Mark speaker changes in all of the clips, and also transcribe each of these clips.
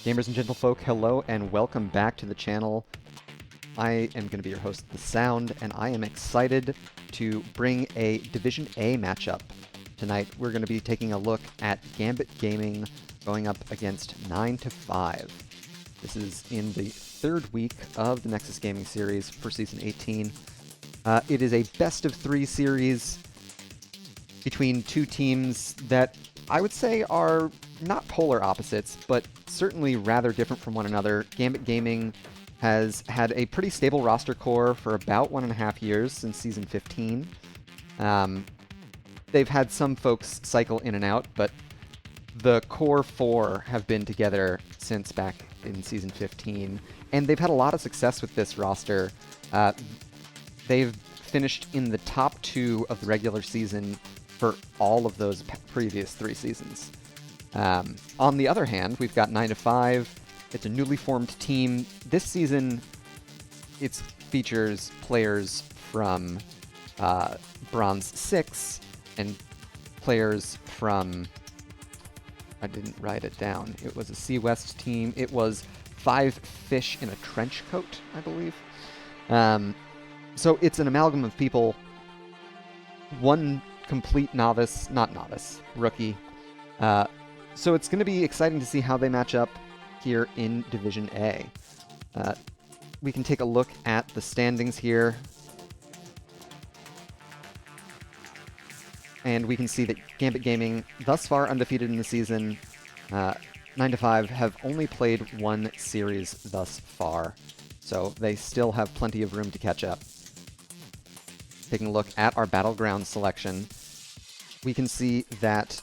Speaker 1: Gamers and gentlefolk, hello and welcome back to the channel. I am going to be your host, The Sound, and I am excited to bring a Division A matchup. Tonight we're going to be taking a look at Gambit Gaming going up against 9-5. This is in the third week of the Nexus Gaming series for Season 18. It is a best-of-3 series between two teams that I would say are not polar opposites, but certainly rather different from one another. Gambit Gaming has had a pretty stable roster core for about 1.5 years since Season 15. They've had some folks cycle in and out, but the core four have been together since back in Season 15, and they've had a lot of success with this roster. They've finished in the top 2 of the regular season for all of those previous 3 seasons. On the other hand, we've got 9-5. It's a newly formed team. This season, it features players from Bronze 6 and players from... I didn't write it down. It was a Sea West team. It was 5 fish in a trench coat, I believe. So it's an amalgam of people. One complete novice, not novice, rookie. So it's going to be exciting to see how they match up here in Division A. We can take a look at the standings here. And we can see that Gambit Gaming, thus far undefeated in the season, 9-5 have only played 1 series thus far. So they still have plenty of room to catch up. Taking a look at our Battleground selection, we can see that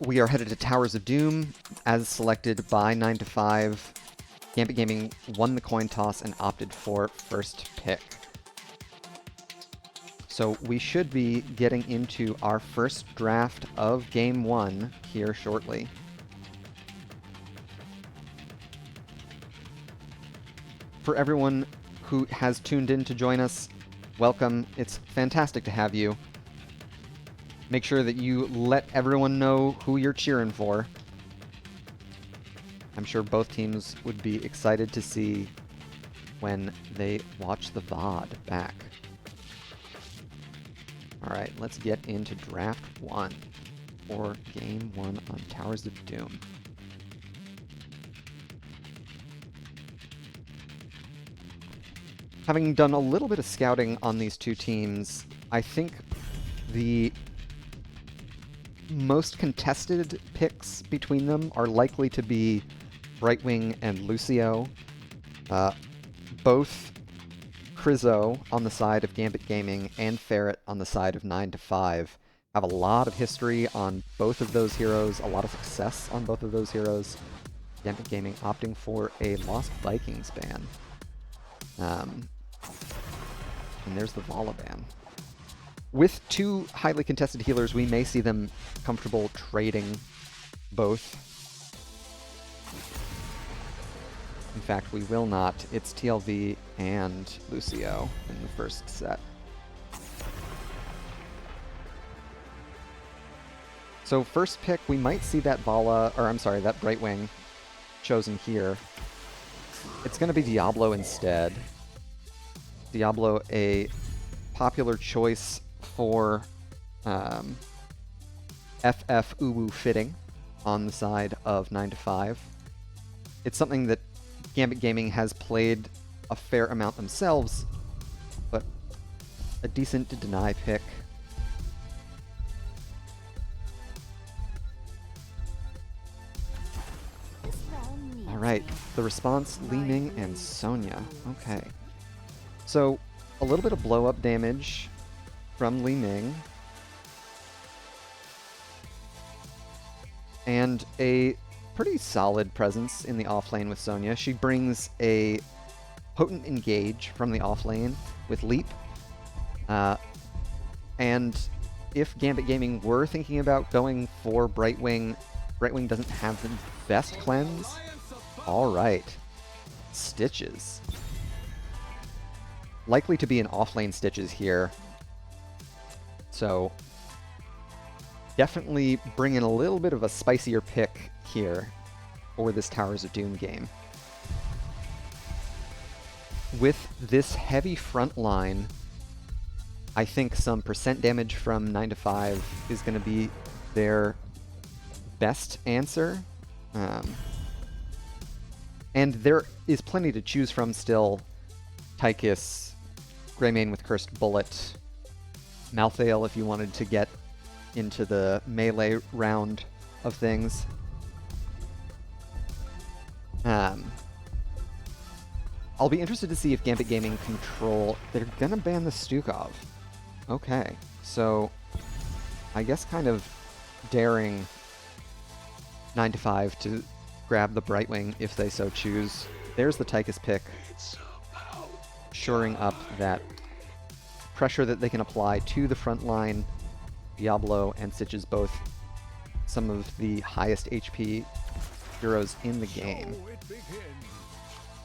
Speaker 1: we are headed to Towers of Doom, as selected by 9-5. Gambit Gaming won the coin toss and opted for first pick. So we should be getting into our first draft of Game 1 here shortly. For everyone who has tuned in to join us, welcome. It's fantastic to have you. Make sure that you let everyone know who you're cheering for. I'm sure both teams would be excited to see when they watch the VOD back. Alright, let's get into Draft 1 for Game 1 on Towers of Doom. Having done a little bit of scouting on these two teams, I think the most contested picks between them are likely to be Brightwing and Lucio. Both Krizo on the side of Gambit Gaming and Ferret on the side of 9-5 have a lot of history on both of those heroes, a lot of success on both of those heroes. Gambit Gaming opting for a Lost Vikings ban. And there's the Vala ban. With 2 highly contested healers, we may see them comfortable trading both. In fact, we will not. It's TLV and Lucio in the first set. So first pick, we might see that Vala, or I'm sorry, that Brightwing chosen here. It's going to be Diablo instead. Diablo, a popular choice for FF Uwu fitting on the side of 9-5. It's something that Gambit Gaming has played a fair amount themselves, but a decent to deny pick. Alright, the response, Li Ming and Sonya. Okay. So, a little bit of blow-up damage from Li Ming. And a pretty solid presence in the offlane with Sonya. She brings a potent engage from the offlane with Leap. And if Gambit Gaming were thinking about going for Brightwing, Brightwing doesn't have the best cleanse. Alright. Stitches. Likely to be an offlane Stitches here. So, definitely bring in a little bit of a spicier pick here. for this Towers of Doom game. With this heavy front line, I think some percent damage from 9 to 5 is going to be their best answer. And there is plenty to choose from still. Tychus, Greymane with Cursed Bullet, Malthael if you wanted to get into the melee round of things. I'll be interested to see if Gambit Gaming control... They're gonna ban the Stukov. Okay, so I guess kind of daring 9 to 5 to grab the Brightwing if they so choose. There's the Tychus pick, shoring up that pressure that they can apply to the front line. Diablo and Stitches both some of the highest HP heroes in the game.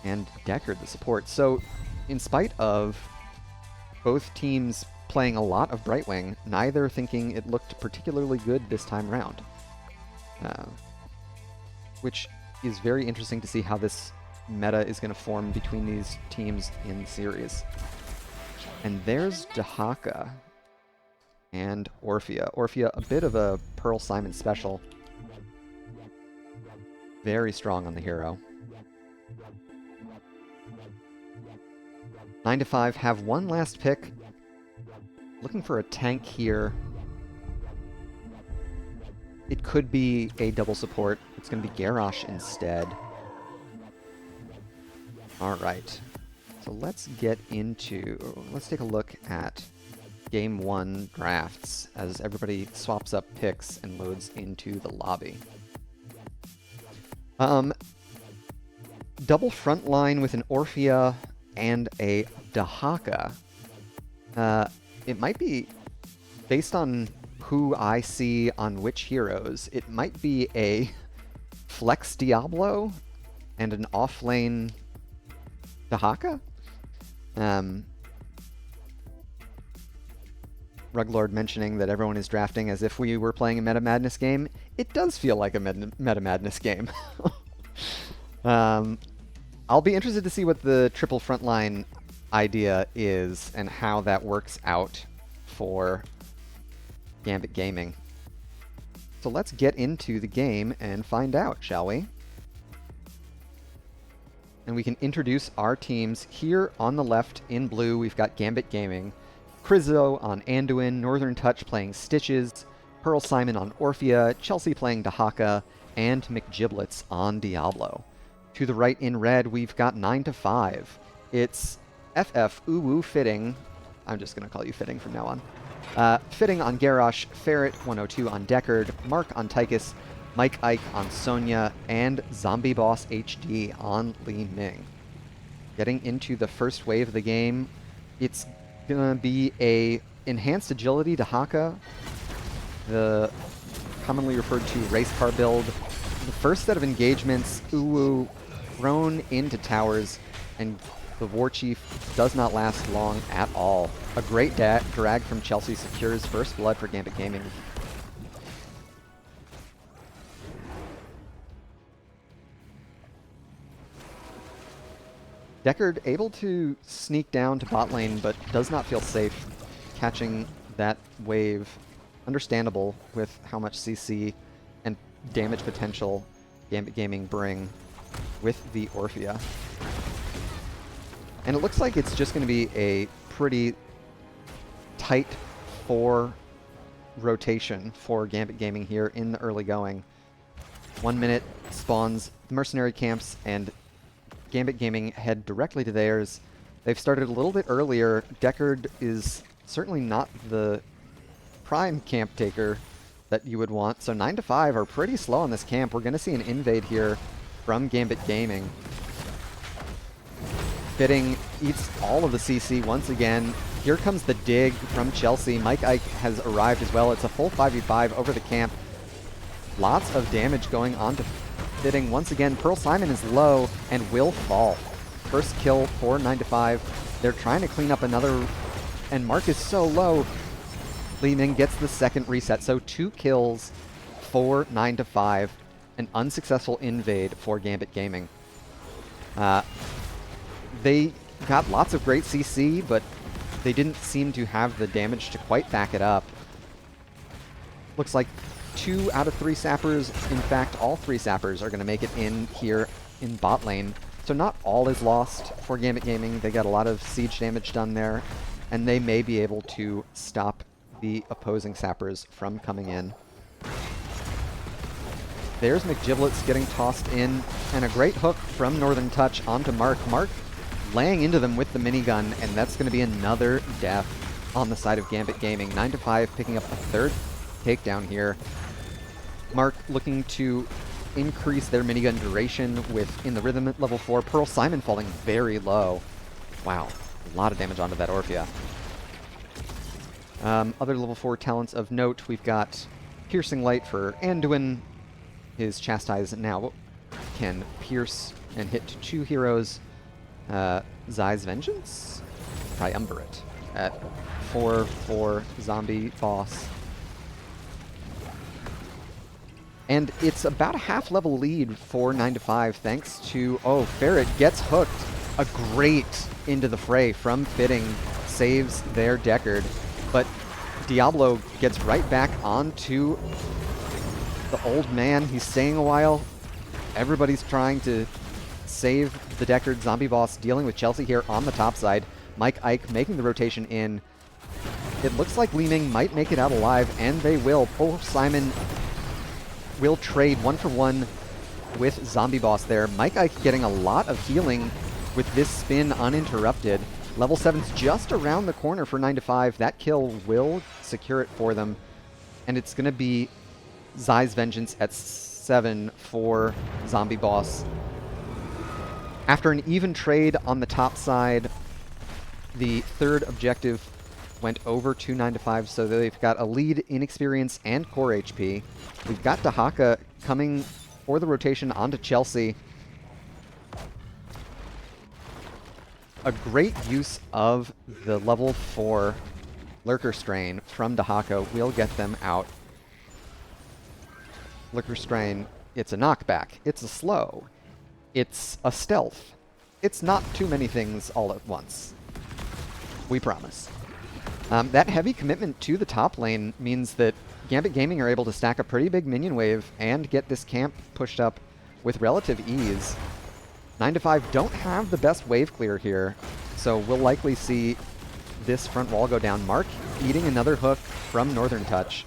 Speaker 1: And Deckard the support. So in spite of both teams playing a lot of Brightwing, neither thinking it looked particularly good this time round. Which is very interesting to see how this meta is going to form between these teams in the series. And there's Dahaka and Orphea. Orphea, a bit of a Pearl Simon special. Very strong on the hero. 9 to 5 have one last pick. Looking for a tank here. It could be a double support. It's going to be Garrosh instead. Alright. So let's take a look at Game 1 drafts as everybody swaps up picks and loads into the lobby. Double front line with an Orphea and a Dahaka. It might be, based on who I see on which heroes, it might be a Flex Diablo and an off-lane Dahaka? Ruglord mentioning that everyone is drafting as if we were playing a Meta Madness game. It does feel like a Meta Madness game. I'll be interested to see what the triple frontline idea is and how that works out for Gambit Gaming. So let's get into the game and find out, shall we? And we can introduce our teams. Here on the left in blue, we've got Gambit Gaming, Krizzo on Anduin, Northern Touch playing Stitches, Pearl Simon on Orphea, Chelsea playing Dahaka, and McGiblets on Diablo. To the right in red, we've got 9 to 5. It's FF Uwu Fitting. I'm just going to call you Fitting from now on. Fitting on Garrosh, Ferret 102 on Deckard, Mark on Tychus, Mike Ike on Sonya, and Zombie Boss HD on Li Ming. Getting into the first wave of the game, it's going to be a enhanced agility Dahaka, the commonly referred to race car build. The first set of engagements, Uwu thrown into towers, and the War Chief does not last long at all. A great drag from Chelsea secures first blood for Gambit Gaming. Deckard able to sneak down to bot lane, but does not feel safe catching that wave. Understandable with how much CC and damage potential Gambit Gaming bring with the Orphea. And it looks like it's just going to be a pretty tight 4 rotation for Gambit Gaming here in the early going. 1 minute spawns mercenary camps, and Gambit Gaming head directly to theirs. They've started a little bit earlier. Deckard is certainly not the prime camp taker that you would want, so 9 to 5 are pretty slow on this camp. We're going to see an invade here from Gambit Gaming. Fitting eats all of the CC once again. Here comes the dig from Chelsea. Mike Ike has arrived as well. It's a full 5v5 over the camp. Lots of damage going on to Fitting. Once again, Pearl Simon is low and will fall. First kill for 9 to 5. They're trying to clean up another, and Mark is so low. Li Ming gets the second reset, so 2 kills for 9 to 5. an unsuccessful invade for Gambit Gaming. They got lots of great CC, but they didn't seem to have the damage to quite back it up. Looks like 2 out of 3 sappers, in fact all 3 sappers are going to make it in here in bot lane. So not all is lost for Gambit Gaming. They got a lot of siege damage done there, and they may be able to stop the opposing sappers from coming in. There's McGiblets getting tossed in, and a great hook from Northern Touch onto Mark. Mark laying into them with the minigun, and that's going to be another death on the side of Gambit Gaming. 9-5 picking up a 3rd takedown here. Mark looking to increase their minigun duration with, in the rhythm at level 4, Pearl Simon falling very low. Wow, a lot of damage onto that Orphea. Other level 4 talents of note, we've got Piercing Light for Anduin. His Chastise now can pierce and hit 2 heroes. Zai's Vengeance? Triumvirate at 4 for Zombie Boss. And it's about a half-level lead for 9-5 thanks to... Oh, Ferret gets hooked. A great into the fray from Fitting. Saves their Deckard. But Diablo gets right back onto the old man. He's staying a while. Everybody's trying to save the Deckard. Zombie Boss dealing with Chelsea here on the top side. Mike Ike making the rotation in. It looks like Li Ming might make it out alive, and they will. Pearl Simon will trade 1-for-1 with Zombie Boss there. Mike Ike getting a lot of healing with this spin uninterrupted. Level 7's just around the corner for 9-5. That kill will secure it for them. And it's going to be Zai's Vengeance at 7 for Zombie Boss. After an even trade on the top side, the 3rd objective went over to 9-5, so they've got a lead in experience and core HP. We've got Dahaka coming for the rotation onto Chelsea. A great use of the level 4 Lurker Strain from Dahaka will get them out. Lurker Strain, it's a knockback, it's a slow, it's a stealth. It's not too many things all at once. We promise. That heavy commitment to the top lane means that Gambit Gaming are able to stack a pretty big minion wave and get this camp pushed up with relative ease. 9-5 don't have the best wave clear here, so we'll likely see this front wall go down. Mark eating another hook from Northern Touch.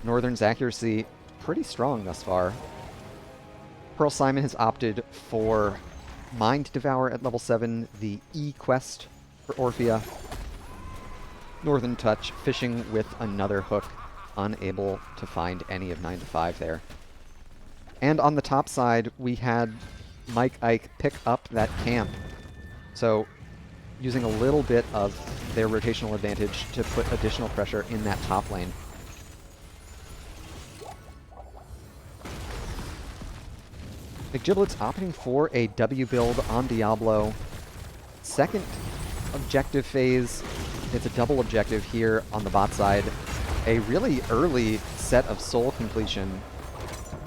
Speaker 1: Northern's accuracy pretty strong thus far. Pearl Simon has opted for Mind Devour at level 7, the E quest for Orphea. Northern Touch fishing with another hook, unable to find any of 9-5 there. And on the top side, we had Mike Ike pick up that camp. So using a little bit of their rotational advantage to put additional pressure in that top lane. McGiblets opting for a W build on Diablo. Second objective phase. It's a double objective here on the bot side. A really early set of soul completion.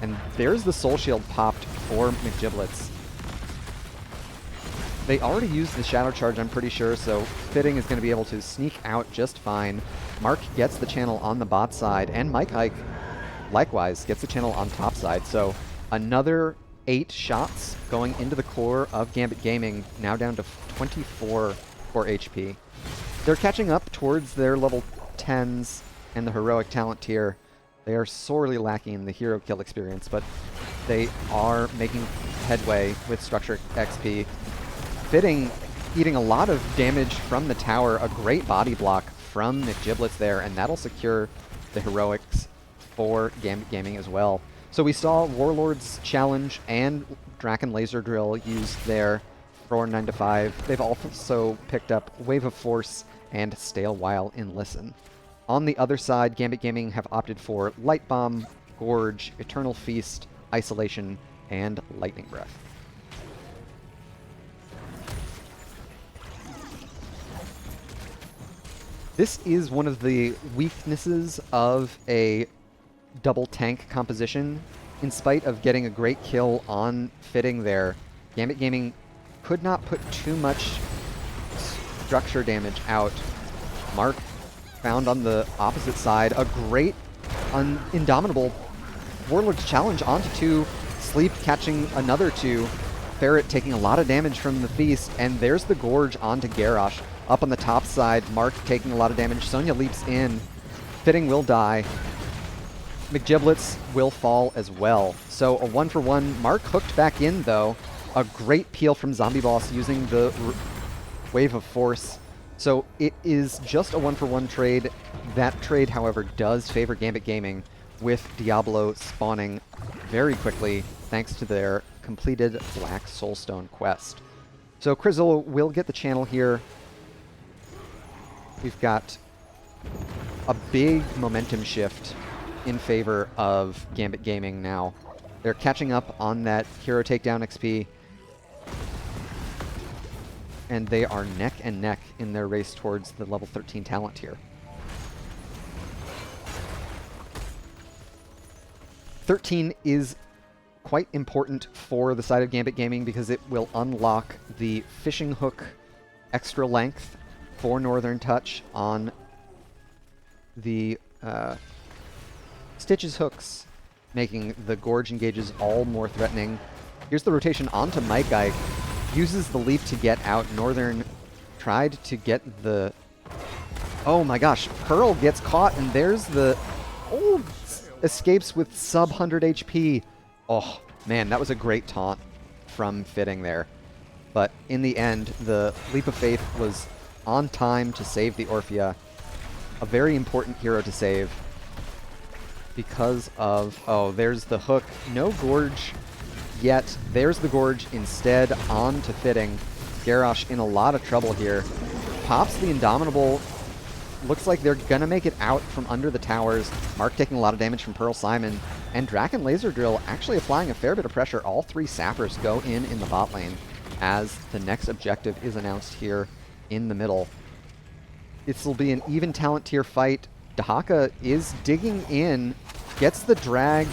Speaker 1: And there's the soul shield popped for McGiblets. They already used the shadow charge, I'm pretty sure, so Fitting is going to be able to sneak out just fine. Mark gets the channel on the bot side, and Mike Ike likewise gets the channel on top side. So another 8 shots going into the core of Gambit Gaming, now down to 24 core HP. They're catching up towards their level 10s and the heroic talent tier. They are sorely lacking in the hero kill experience, but they are making headway with structure XP. Fitting eating a lot of damage from the tower, a great body block from McGiblets there, and that'll secure the heroics for Gambit Gaming as well. So we saw Warlord's Challenge and Draken Laser Drill used there for 9-5. They've also picked up Wave of Force and Stale While in Listen. On the other side, Gambit Gaming have opted for Light Bomb, Gorge, Eternal Feast, Isolation, and Lightning Breath. This is one of the weaknesses of a double tank composition. in spite of getting a great kill on Fitting there, Gambit Gaming could not put too much structure damage out. Mark found on the opposite side a great Indomitable Warlord's Challenge onto 2, Sleep catching another 2, Ferret taking a lot of damage from the Feast, and there's the Gorge onto Garrosh. Up on the top side, Mark taking a lot of damage. Sonya leaps in. Fitting will die. McGiblets will fall as well. So a 1-for-1. Mark hooked back in, though. A great peel from Zombie Boss using the Wave of Force. So it is just a 1-for-1 trade. That trade, however, does favor Gambit Gaming, with Diablo spawning very quickly thanks to their completed Black Soulstone quest. So Crizzle will get the channel here. We've got a big momentum shift in favor of Gambit Gaming now. They're catching up on that hero takedown XP, and they are neck and neck in their race towards the level 13 talent tier. 13 is quite important for the side of Gambit Gaming because it will unlock the fishing hook extra length for Northern Touch on the Stitches hooks, making the Gorge engages all more threatening. Here's the rotation onto Mike Ike. Uses the leap to get out. Northern tried to get the... Oh my gosh, Pearl gets caught, and there's the... Oh, escapes with sub 100 HP. Oh, man, that was a great taunt from Fitting there. But in the end, the Leap of Faith was on time to save the Orphea. A very important hero to save because of... Oh, there's the hook. No Gorge yet. There's the Gorge instead on to Fitting. Garrosh in a lot of trouble here. Pops the Indomitable. Looks like they're going to make it out from under the towers. Mark taking a lot of damage from Pearl Simon. And Draken Laser Drill actually applying a fair bit of pressure. All 3 sappers go in the bot lane as the next objective is announced here in the middle. This will be an even talent tier fight. Dahaka is digging in, gets the drag,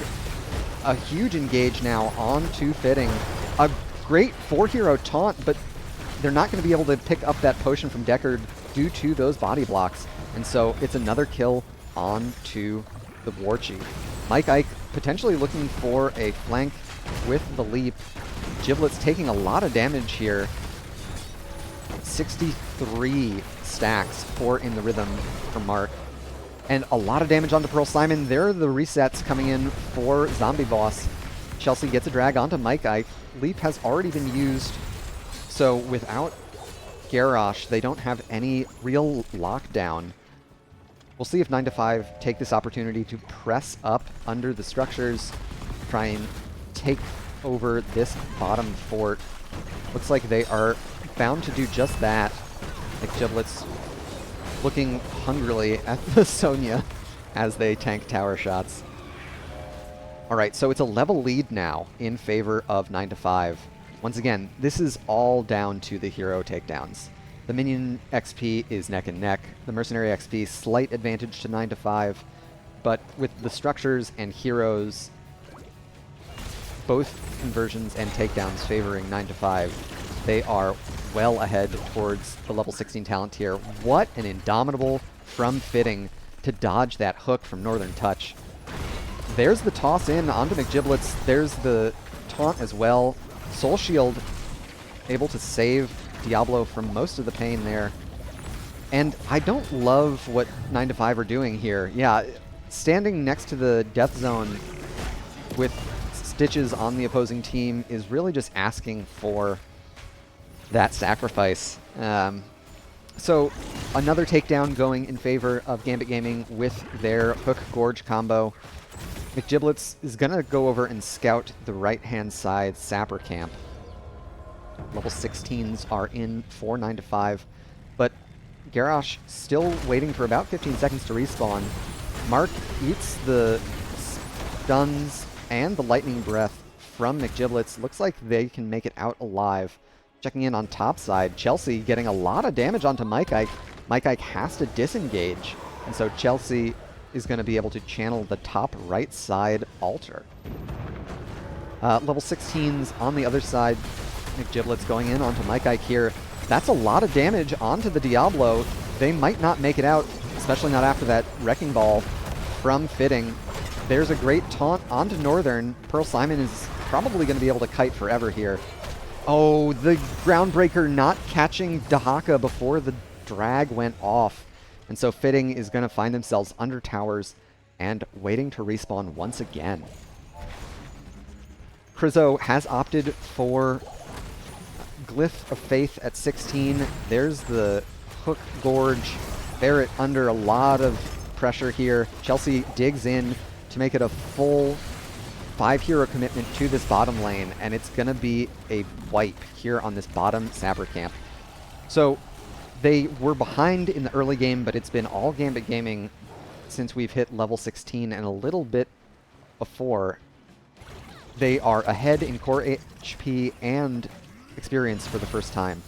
Speaker 1: a huge engage now onto Fitting. A great 4-hero taunt, but they're not going to be able to pick up that potion from Deckard due to those body blocks. And so it's another kill onto the War Chief. Mike Ike potentially looking for a flank with the leap. Giblets taking a lot of damage here. 63 stacks for in the rhythm for Mark. And a lot of damage onto Pearl Simon. There are the resets coming in for Zombie Boss. Chelsea gets a drag onto Mike Ike. Leap has already been used. So without Garrosh, they don't have any real lockdown. We'll see if 9to5 take this opportunity to press up under the structures, try and take over this bottom fort. Looks like they are bound to do just that. Like Giblets looking hungrily at the Sonya as they tank tower shots. Alright, so it's a level lead now in favor of 9to5. Once again, this is all down to the hero takedowns. The minion XP is neck and neck. The mercenary XP, slight advantage to 9to5. But with the structures and heroes, both conversions and takedowns favoring 9to5, they are well ahead towards the level 16 talent tier. What an Indomitable from Fitting to dodge that hook from Northern Touch. There's the toss in onto McGiblets. There's the taunt as well. Soul Shield able to save Diablo from most of the pain there. And I don't love what 9to5 are doing here. Yeah, standing next to the death zone with Stitches on the opposing team is really just asking for that sacrifice. So another takedown going in favor of Gambit Gaming with their Hook Gorge combo. McGiblets is going to go over and scout the right-hand side Sapper camp. Level 16s are in for 9to5, but Garrosh still waiting for about 15 seconds to respawn. Mark eats the stuns and the lightning breath from McGiblets. Looks like they can make it out alive. Checking in on top side, Chelsea getting a lot of damage onto Mike Ike. Mike Ike has to disengage, and so Chelsea is going to be able to channel the top right side altar. Level 16s on the other side. McGiblets going in onto Mike Ike here. That's a lot of damage onto the Diablo. They might not make it out, especially not after that Wrecking Ball from Fitting. There's a great taunt onto Northern. Pearl Simon is probably going to be able to kite forever here. Oh, the Groundbreaker not catching Dahaka before the drag went off. And so Fitting is going to find themselves under towers and waiting to respawn once again. Krizo has opted for Glyph of Faith at 16. There's the Hook Gorge. Barrett under a lot of pressure here. Chelsea digs in to make it a full 5-hero commitment to this bottom lane, and it's going to be a wipe here on this bottom Saber camp. So they were behind in the early game, but it's been all Gambit Gaming since we've hit level 16 and a little bit before. They are ahead in core HP and experience for the first time.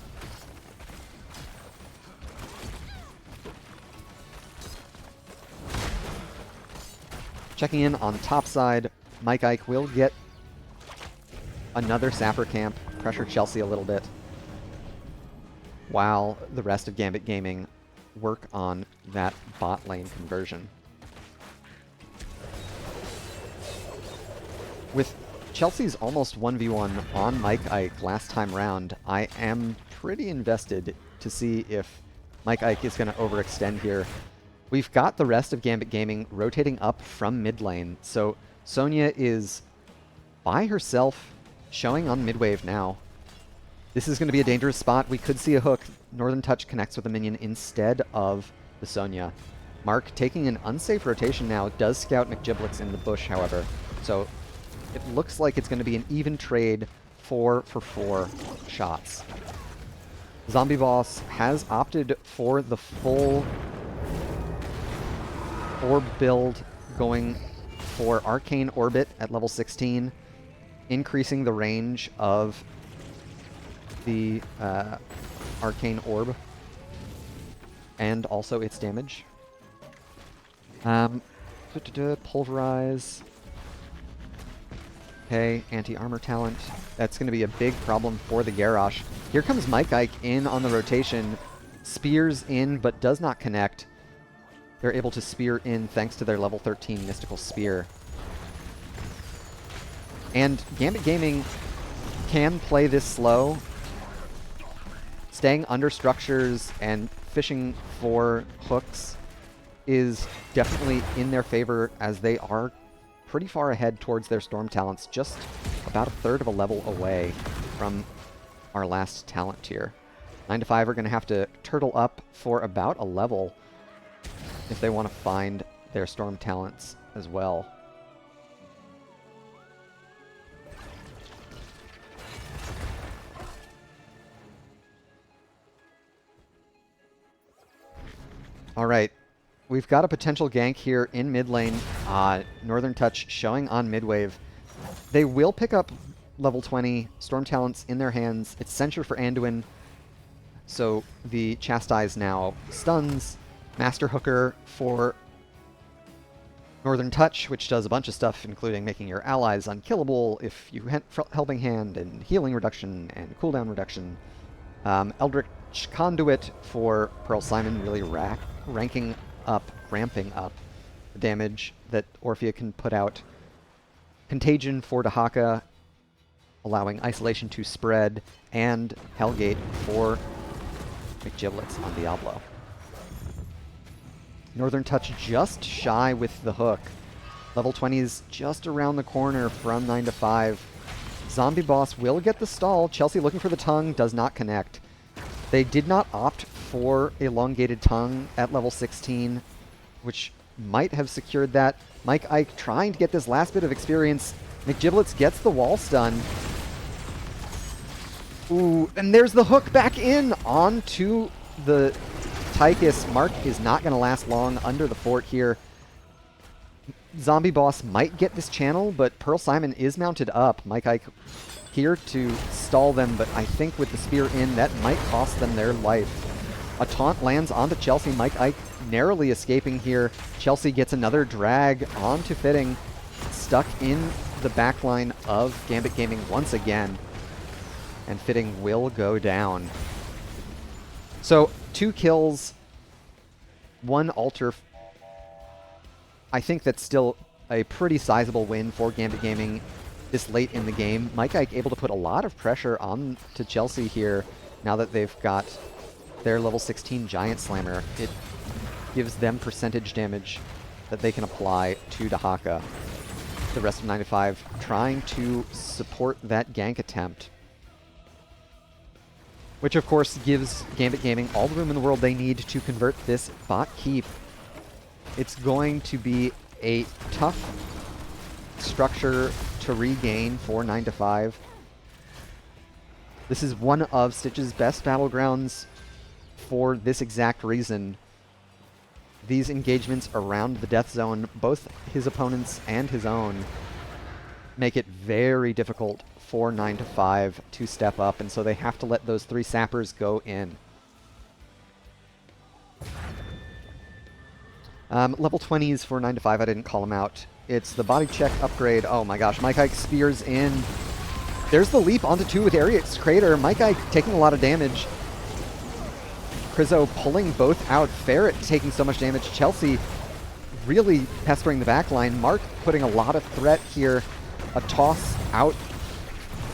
Speaker 1: Checking in on top side, Mike Ike will get another Sapper camp, pressure Chelsea a little bit, while the rest of Gambit Gaming work on that bot lane conversion. With Chelsea's almost 1v1 on Mike Ike last time round, I am pretty invested to see if Mike Ike is going to overextend here. We've got the rest of Gambit Gaming rotating up from mid lane, so Sonya is by herself, showing on mid-wave now. This is going to be a dangerous spot. We could see a hook. Northern Touch connects with a minion instead of the Sonya. Mark taking an unsafe rotation now, does scout McGiblets in the bush, however. So it looks like it's going to be an even trade, 4 for 4 shots. Zombie Boss has opted for the full orb build, going for Arcane Orbit at level 16, increasing the range of the Arcane Orb and also its damage. Pulverize. Okay, anti-armor talent. That's going to be a big problem for the Garrosh. Here comes Mike Ike in on the rotation. Spears in, but does not connect. They're able to spear in thanks to their level 13 Mystical Spear. And Gambit Gaming can play this slow, staying under structures and fishing for hooks is definitely in their favor, as they are pretty far ahead towards their Storm talents, just about a third of a level away from our last talent tier. 9 to 5 are going to have to turtle up for about a level if they want to find their Storm talents as well. Alright, we've got a potential gank here in mid lane. Northern Touch showing on mid-wave. They will pick up level 20 Storm talents in their hands. It's Censure for Anduin, so the Chastise now stuns. Master Hooker for Northern Touch, which does a bunch of stuff, including making your allies unkillable if you hit Helping Hand, and healing reduction and cooldown reduction. Eldritch Conduit for Pearl Simon, really ramping up the damage that Orphea can put out. Contagion for Dahaka, allowing isolation to spread, and Hellgate for McGiblets on Diablo. Northern Touch just shy with the hook. Level 20 is just around the corner from 9 to 5. Zombie Boss will get the stall. Chelsea looking for the tongue, does not connect. They did not opt for Elongated Tongue at level 16, which might have secured that. Mike Ike trying to get this last bit of experience. McGiblets gets the wall stun. Ooh, and there's the hook back in onto the Tychus. Mark is not going to last long under the fort here. Zombie Boss might get this channel, but Pearl Simon is mounted up. Mike Ike here to stall them, but I think with the spear in, that might cost them their life. A taunt lands onto Chelsea. Mike Ike narrowly escaping here. Chelsea gets another drag onto Fitting, stuck in the backline of Gambit Gaming once again. And Fitting will go down. So 2 kills, 1 alter. I think that's still a pretty sizable win for Gambit Gaming this late in the game. Mike Ike able to put a lot of pressure on to Chelsea here now that they've got their level 16 Giant Slammer. It gives them percentage damage that they can apply to Dahaka. The rest of 9 to 5 trying to support that gank attempt, which of course gives Gambit Gaming all the room in the world they need to convert this bot keep. It's going to be a tough structure to regain for 9 to 5. This is one of Stitch's best battlegrounds for this exact reason. These engagements around the death zone, both his opponents and his own, make it very difficult for 9 to 5 to step up, and so they have to let those 3 sappers go in. Level 20s for 9 to 5, I didn't call him out. It's the body check upgrade. Oh my gosh, Mike Ike spears in. There's the leap onto 2 with Ariat's Crater. Mike Ike taking a lot of damage. Krizzo pulling both out. Ferret taking so much damage. Chelsea really pestering the backline. Mark putting a lot of threat here. A toss out.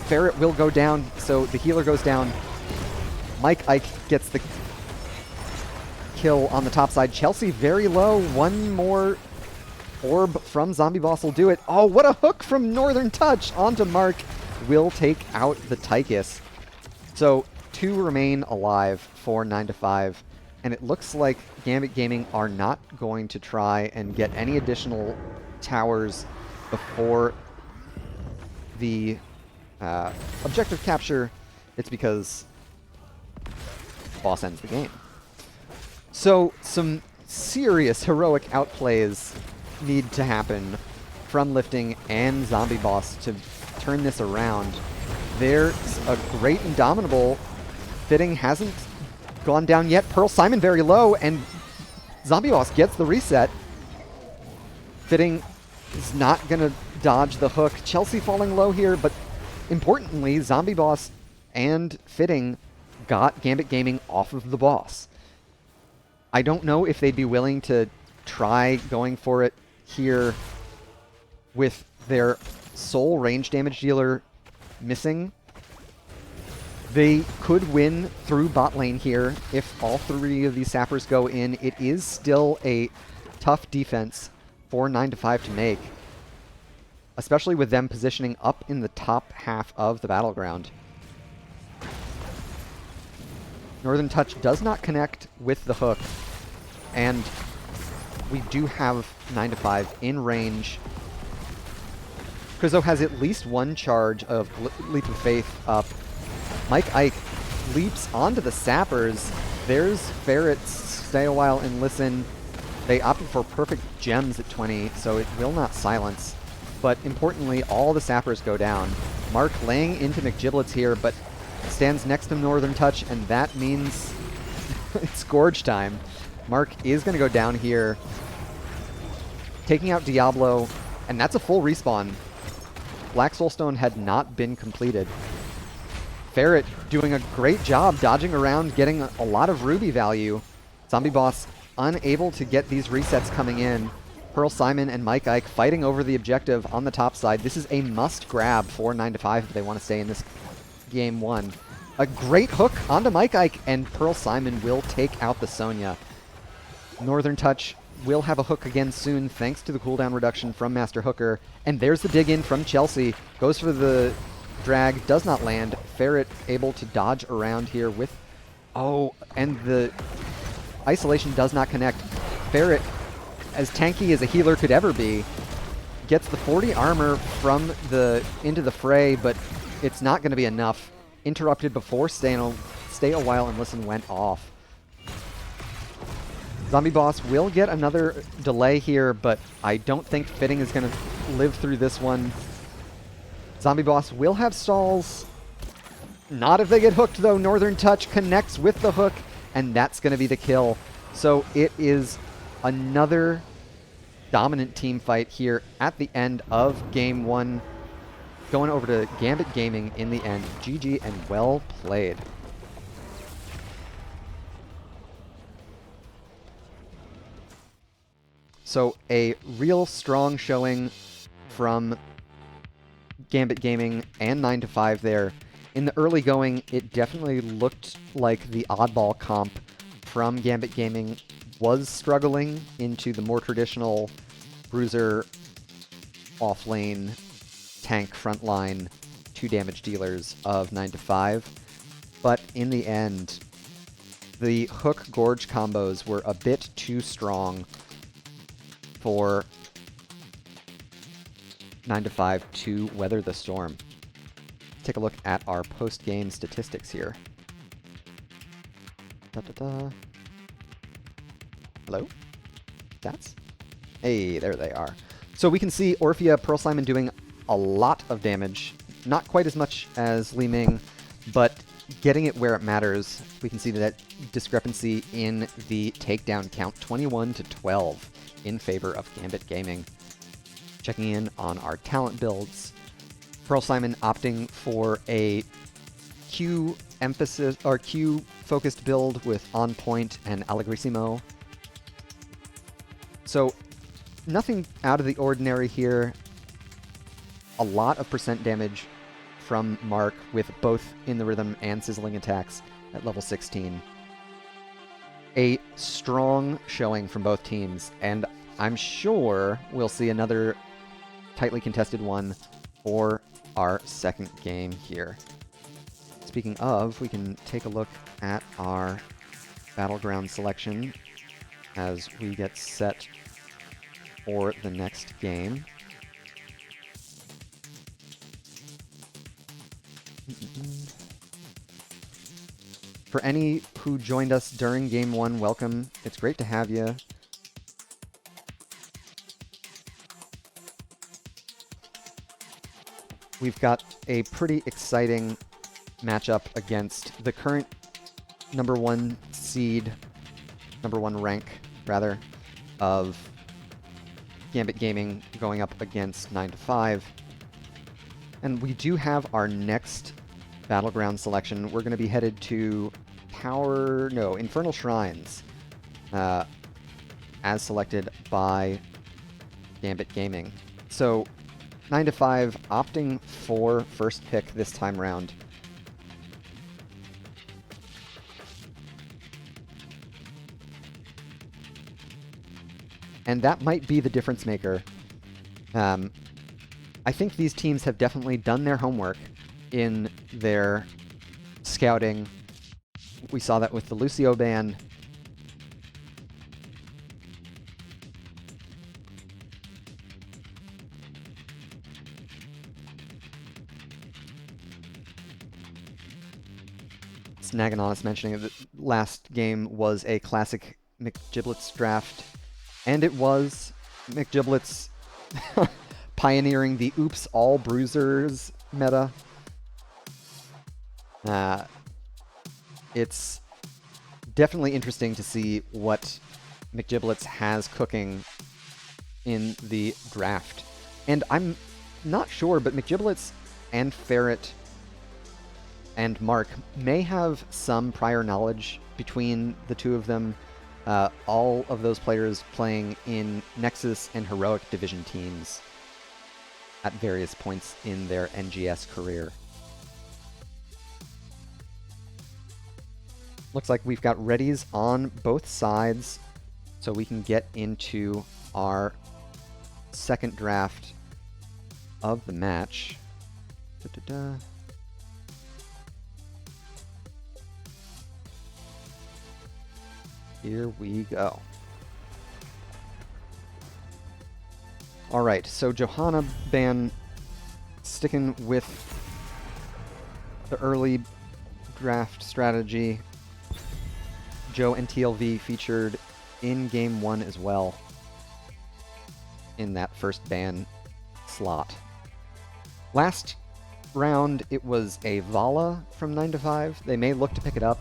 Speaker 1: Ferret will go down, so the healer goes down. Mike Ike gets the kill on the top side. Chelsea very low. 1 more orb from Zombie Boss will do it. Oh, what a hook from Northern Touch onto Mark. Will take out the Tychus. So 2 remain alive for 9 to 5. And it looks like Gambit Gaming are not going to try and get any additional towers before the objective capture. It's because boss ends the game. So some serious heroic outplays need to happen from Lifting and Zombie Boss to turn this around. There's a great Indomitable. Fitting hasn't gone down yet. Pearl Simon very low, and Zombie Boss gets the reset. Fitting is not going to dodge the hook. Chelsea falling low here, but importantly, Zombie Boss and Fitting got Gambit Gaming off of the boss. I don't know if they'd be willing to try going for it here with their sole range damage dealer missing. They could win through bot lane here if all 3 of these sappers go in. It is still a tough defense for 9 to 5 to make, especially with them positioning up in the top half of the battleground. Northern Touch does not connect with the hook, and we do have 9 to 5 in range. Krizzo has at least 1 charge of Leap of Faith up. Mike Ike leaps onto the sappers. There's Ferret's Stay a While and Listen. They opted for perfect gems at 20, so it will not silence. But importantly, all the sappers go down. Mark laying into McGiblets here, but stands next to Northern Touch, and that means it's Gorge time. Mark is going to go down here, taking out Diablo, and that's a full respawn. Black Soulstone had not been completed. Ferret doing a great job dodging around, getting a lot of Ruby value. Zombie Boss unable to get these resets coming in. Pearl Simon and Mike Ike fighting over the objective on the top side. This is a must grab for 9 to 5 if they want to stay in this game 1. A great hook onto Mike Ike, and Pearl Simon will take out the Sonya. Northern Touch will have a hook again soon thanks to the cooldown reduction from Master Hooker. And there's the dig in from Chelsea. Goes for the drag, does not land. Ferret able to dodge around here with... Oh, and the isolation does not connect. Ferret, as tanky as a healer could ever be, gets the 40 armor from into the fray, but it's not going to be enough. Interrupted before Stay a While and Listen went off. Zombie Boss will get another delay here, but I don't think Fitting is going to live through this one. Zombie Boss will have stalls. Not if they get hooked, though. Northern Touch connects with the hook, and that's going to be the kill. So it is another dominant team fight here at the end of Game 1. going over to Gambit Gaming in the end. GG and well played. So a real strong showing from Gambit Gaming and 9 to 5 there. In the early going, it definitely looked like the oddball comp from Gambit Gaming was struggling into the more traditional bruiser, off-lane, tank, frontline, 2 damage dealers of 9 to 5. But in the end, the hook gorge combos were a bit too strong for 9 to 5 to weather the storm. Take a look at our post-game statistics here. Hello? Stats? Hey, there they are. So we can see Orphea Pearl Simon doing a lot of damage. Not quite as much as Li Ming, but getting it where it matters. We can see that discrepancy in the takedown count, 21 to 12 in favor of Gambit Gaming. Checking in on our talent builds. Pearl Simon opting for a Q emphasis or Q focused build with On Point and Allegrissimo. So nothing out of the ordinary here. A lot of percent damage from Mark with both In the Rhythm and Sizzling attacks at level 16. A strong showing from both teams, and I'm sure we'll see another tightly contested one for our second game here. Speaking of, we can take a look at our battleground selection as we get set for the next game. For any who joined us during Game 1, welcome. It's great to have you. We've got a pretty exciting matchup against the current number 1 seed, number 1 rank, rather, of Gambit Gaming going up against 9 to 5. And we do have our next battleground selection. We're going to be headed to Infernal Shrines, as selected by Gambit Gaming. So 9 to 5 opting for first pick this time round. And that might be the difference maker. I think these teams have definitely done their homework in their scouting. We saw that with the Lucio ban. Snaganon mentioning that last game was a classic McGiblets draft, and it was. McGiblets pioneering the oops all bruisers meta. It's definitely interesting to see what McGiblets has cooking in the draft. And I'm not sure, but McGiblets and Ferret and Mark may have some prior knowledge between the two of them. All of those players playing in Nexus and Heroic Division teams at various points in their NGS career. Looks like we've got readies on both sides, so we can get into our second draft of the match. Here we go. All right, so Johanna ban sticking with the early draft strategy. Joe and TLV featured in Game 1 as well in that first ban slot. Last round, it was a Vala from 9 to 5. They may look to pick it up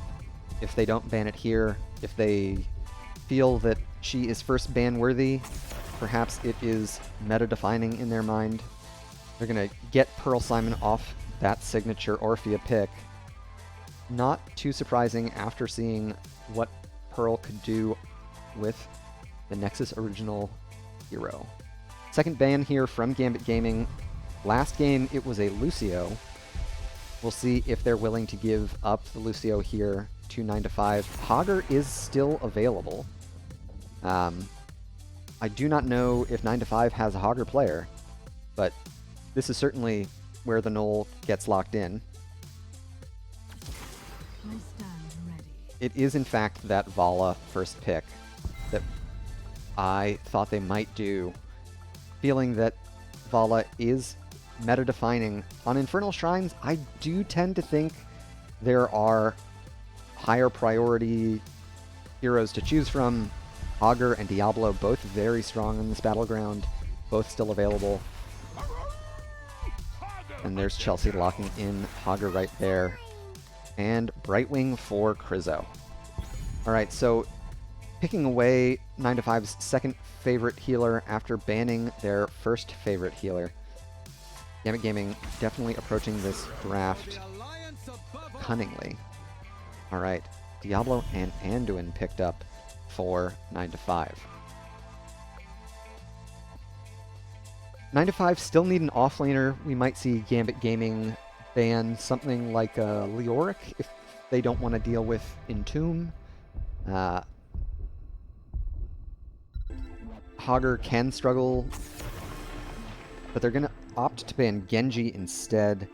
Speaker 1: if they don't ban it here. If they feel that she is first ban worthy, perhaps it is meta-defining in their mind. They're going to get Pearl Simon off that signature Orphea pick. Not too surprising after seeing what Pearl could do with the Nexus original hero. Second ban here from Gambit Gaming. Last game, it was a Lucio. We'll see if they're willing to give up the Lucio here to 9-5. Hogger is still available. I do not know if 9-5 has a Hogger player, but this is certainly where the Knoll gets locked in. It is, in fact, that Vala first pick that I thought they might do, feeling that Vala is meta-defining. On Infernal Shrines, I do tend to think there are higher priority heroes to choose from. Hogger and Diablo, both very strong in this battleground, both still available. And there's Chelsea locking in Hogger right there. And Brightwing for Krizzo. Alright, so picking away 9-5's second favorite healer after banning their first favorite healer. Gambit Gaming definitely approaching this draft cunningly. Alright, Diablo and Anduin picked up for 9-5. 9-5 still need an offlaner. We might see Gambit Gaming ban something like Leoric if they don't want to deal with Entomb. Hogger can struggle, but they're going to opt to ban Genji instead,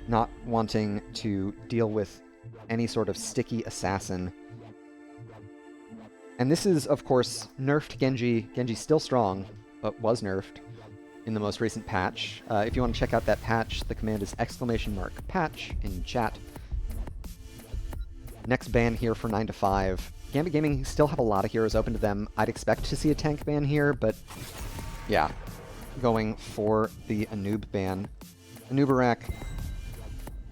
Speaker 1: not wanting to deal with any sort of sticky assassin. And this is, of course, nerfed Genji. Genji's still strong, but was nerfed in the most recent patch. If you want to check out that patch, the command is !patch in chat. Next ban here for 9-5. Gambit Gaming still have a lot of heroes open to them. I'd expect to see a tank ban here, but yeah, going for the Anub ban. Anubarak,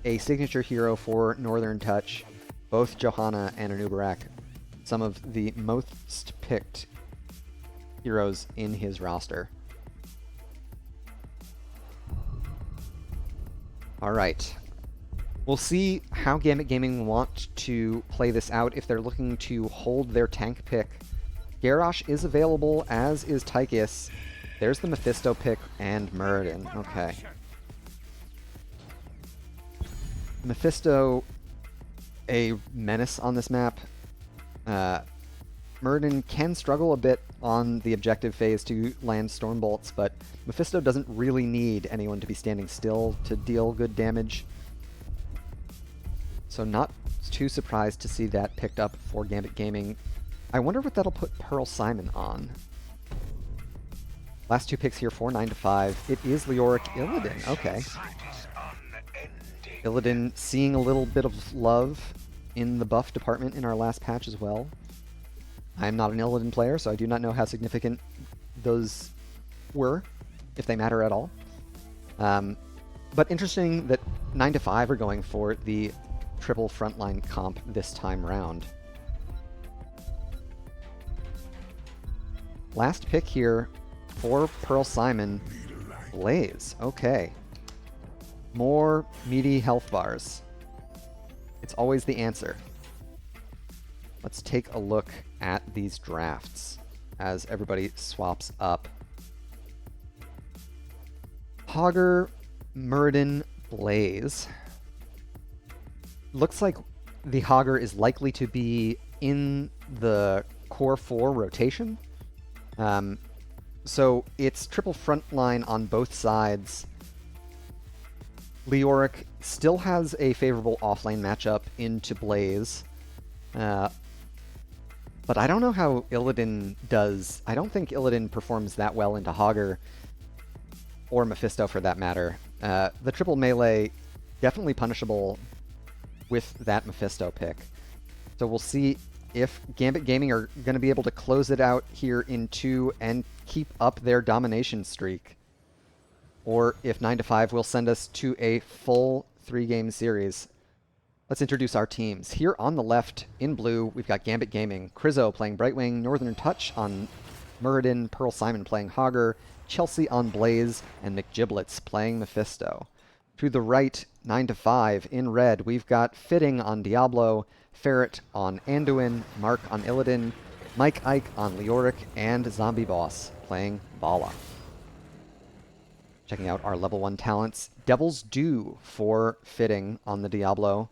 Speaker 1: a signature hero for Northern Touch. Both Johanna and Anubarak, some of the most picked heroes in his roster. Alright. We'll see how Gambit Gaming want to play this out if they're looking to hold their tank pick. Garrosh is available, as is Tychus. There's the Mephisto pick and Muradin. Okay. Mephisto, a menace on this map. Muradin can struggle a bit on the objective phase to land Stormbolts, but Mephisto doesn't really need anyone to be standing still to deal good damage. So not too surprised to see that picked up for Gambit Gaming. I wonder what that'll put Pearl Simon on. Last two picks here for 9-5. It is Leoric Illidan. Okay. Illidan seeing a little bit of love in the buff department in our last patch as well. I'm not an Illidan player, so I do not know how significant those were, if they matter at all. But interesting that 9-5 are going for the triple frontline comp this time round. Last pick here for Pearl Simon, Blaze. Okay. More meaty health bars. It's always the answer. Let's take a look at these drafts as everybody swaps up. Hogger, Muradin, Blaze. Looks like the Hogger is likely to be in the core 4 rotation. So it's triple frontline on both sides. Leoric still has a favorable offlane matchup into Blaze. But I don't know how Illidan does. I don't think Illidan performs that well into Hogger, or Mephisto for that matter. The triple melee, definitely punishable with that Mephisto pick. So we'll see if Gambit Gaming are going to be able to close it out here in 2 and keep up their domination streak, or if 9-5 will send us to a full 3-game series. Let's introduce our teams. Here on the left, in blue, we've got Gambit Gaming. Krizzo playing Brightwing, Northern Touch on Muradin, Pearl Simon playing Hogger, Chelsea on Blaze, and McGiblets playing Mephisto. To the right, 9 to 5 in red, we've got Fitting on Diablo, Ferret on Anduin, Mark on Illidan, Mike Ike on Leoric, and Zombie Boss playing Vala. Checking out our level 1 talents, Devil's Due for Fitting on the Diablo,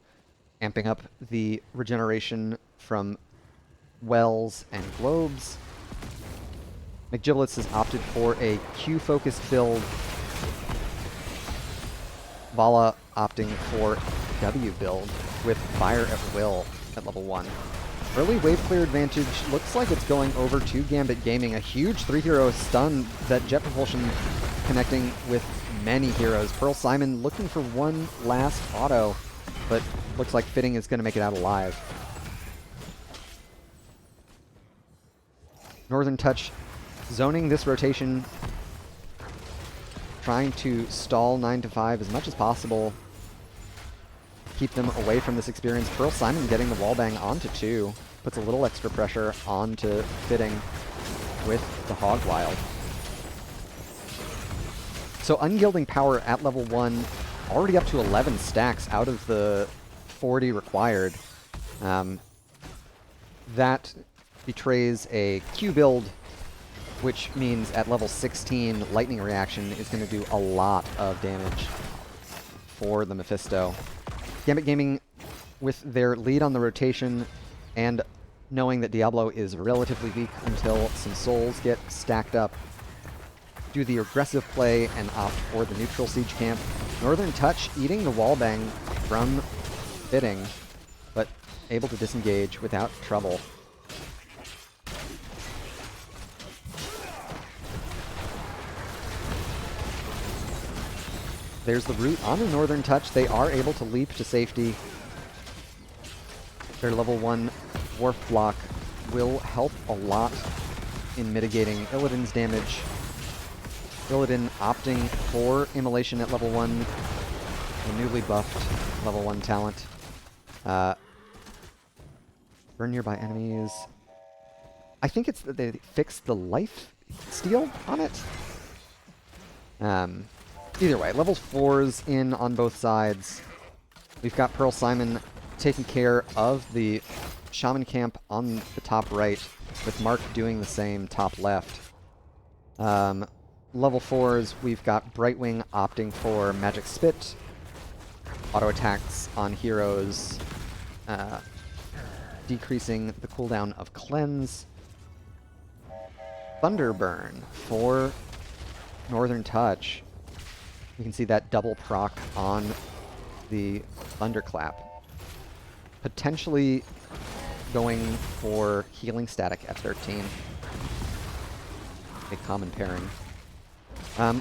Speaker 1: amping up the regeneration from wells and globes. McGiblets has opted for a Q-focused build. Vala opting for W build with Fire at Will at level 1. Early wave clear advantage looks like it's going over to Gambit Gaming. A huge 3-hero stun that Jet Propulsion connecting with many heroes. Pearl Simon looking for one last auto, but looks like Fitting is going to make it out alive. Northern Touch zoning this rotation, trying to stall 9 to 5 as much as possible, keep them away from this experience. Pearl Simon getting the wallbang onto 2, puts a little extra pressure onto Fitting with the Hog Wild. So Unyielding Power at level 1, already up to 11 stacks out of the 40 required. That betrays a Q build, which means at level 16, Lightning Reaction is going to do a lot of damage for the Mephisto. Gambit Gaming, with their lead on the rotation and knowing that Diablo is relatively weak until some souls get stacked up, do the aggressive play and opt for the neutral siege camp. Northern Touch eating the wallbang from Fitting, but able to disengage without trouble. There's the root on the Northern Touch. They are able to leap to safety. Their level 1 Dwarf block will help a lot in mitigating Illidan's damage. Illidan opting for Immolation at level 1, the newly buffed level 1 talent. Burn nearby enemies. I think it's that they fixed the life steal on it. Either way, level 4s in on both sides. We've got Pearl Simon taking care of the Shaman camp on the top right, with Mark doing the same top left. Level 4s, we've got Brightwing opting for Magic Spit, auto attacks on heroes, decreasing the cooldown of Cleanse. Thunderburn for Northern Touch. You can see that double proc on the Thunderclap. Potentially going for Healing Static at 13. A common pairing.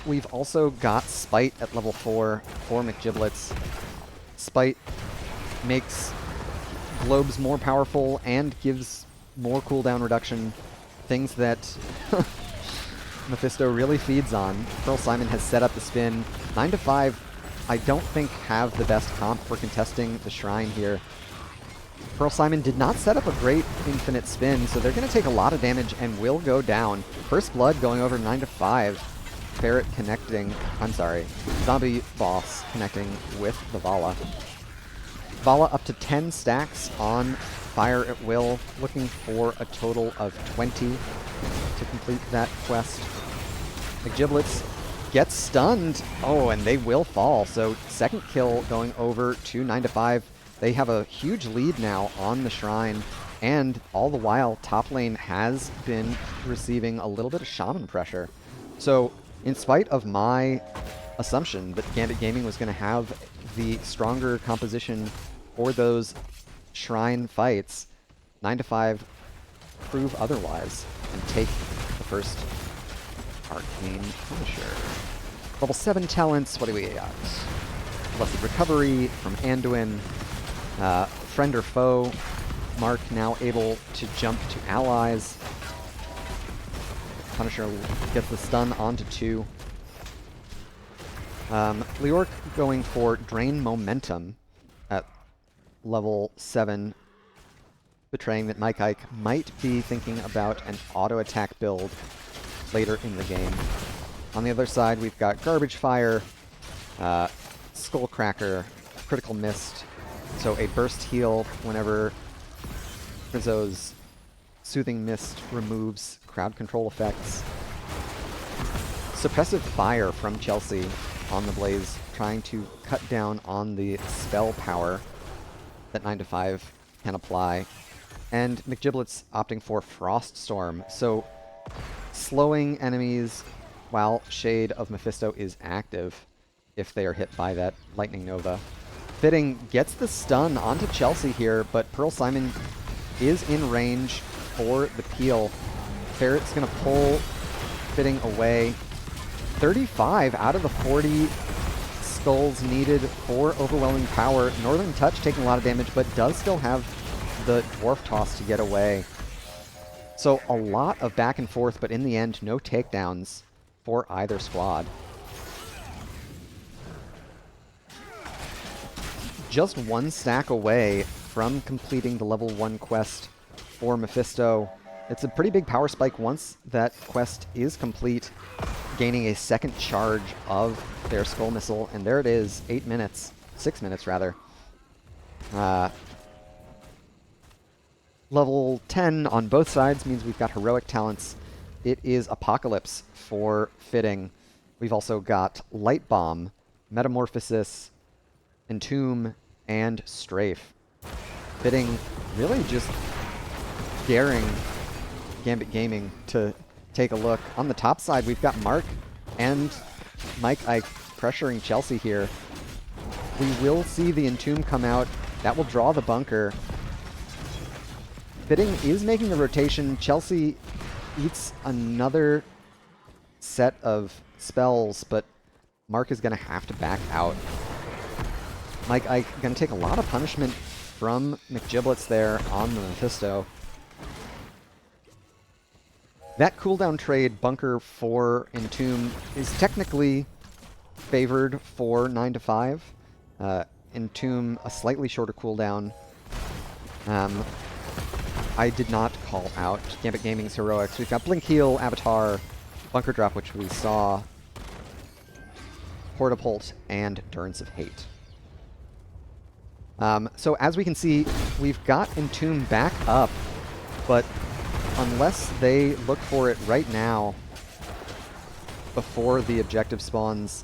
Speaker 1: We've also got Spite at level 4 for McGiblets. Spite makes globes more powerful and gives more cooldown reduction. Things that Mephisto really feeds on. Pearl Simon has set up the spin. 9 to 5, I don't think have the best comp for contesting the Shrine here. Pearl Simon did not set up a great infinite spin, so they're going to take a lot of damage and will go down. First Blood going over 9 to 5. Ferret connecting, Zombie Boss connecting with the Vala. Vala up to 10 stacks on Fire at Will, looking for a total of 20 to complete that quest. McGiblets gets stunned. Oh, and they will fall. So second kill going over to 9 to 5. They have a huge lead now on the Shrine, and all the while, top lane has been receiving a little bit of Shaman pressure. So, in spite of my assumption that Gambit Gaming was going to have the stronger composition for those Shrine fights, 9 to 5 prove otherwise and take the first Arcane Punisher. Level 7 talents, what do we got? Blessed Recovery from Anduin. Friend or Foe, Mark now able to jump to allies. Punisher gets the stun onto 2. Leoric going for Drain Momentum at level 7. betraying that Mike Ike might be thinking about an auto-attack build later in the game. On the other side, we've got Garbage Fire, Skullcracker, Critical Mist, so a burst heal whenever Krizzo's Soothing Mist removes crowd control effects. Suppressive Fire from Chelsea on the Blaze, trying to cut down on the spell power that 9-5 can apply. And McGiblets opting for Frost Storm, so slowing enemies while Shade of Mephisto is active if they are hit by that Lightning Nova. Fitting gets the stun onto Chelsea here, but Pearl Simon is in range for the peel. Ferret's going to pull Fitting away. 35 out of the 40 skulls needed for overwhelming power. Northern Touch taking a lot of damage, but does still have the Dwarf Toss to get away. So a lot of back and forth, but in the end, no takedowns for either squad. Just one stack away from completing the level 1 quest for Mephisto. It's a pretty big power spike once that quest is complete, gaining a second charge of their Skull Missile, and there it is, 8 minutes, 6 minutes rather. Level 10 on both sides means we've got heroic talents. It is Apocalypse for Fitting. We've also got Light Bomb, Metamorphosis, Entomb, and Strafe. Fitting really just daring Gambit Gaming to take a look. On the top side, we've got Mark and Mike Ike pressuring Chelsea here. We will see the Entomb come out. That will draw the bunker. Fitting is making the rotation. Chelsea eats another set of spells, but Mark is going to have to back out. Mike Ike going to take a lot of punishment from McGiblets there on the Mephisto. That cooldown trade, Bunker for Entomb, is technically favored for 9-5. Entomb, a slightly shorter cooldown. I did not call out Gambit Gaming's heroics. We've got Blink Heal, Avatar, Bunker Drop, which we saw, Hortapult, and Durance of Hate. So as we can see, we've got Entomb back up, but unless they look for it right now, before the objective spawns,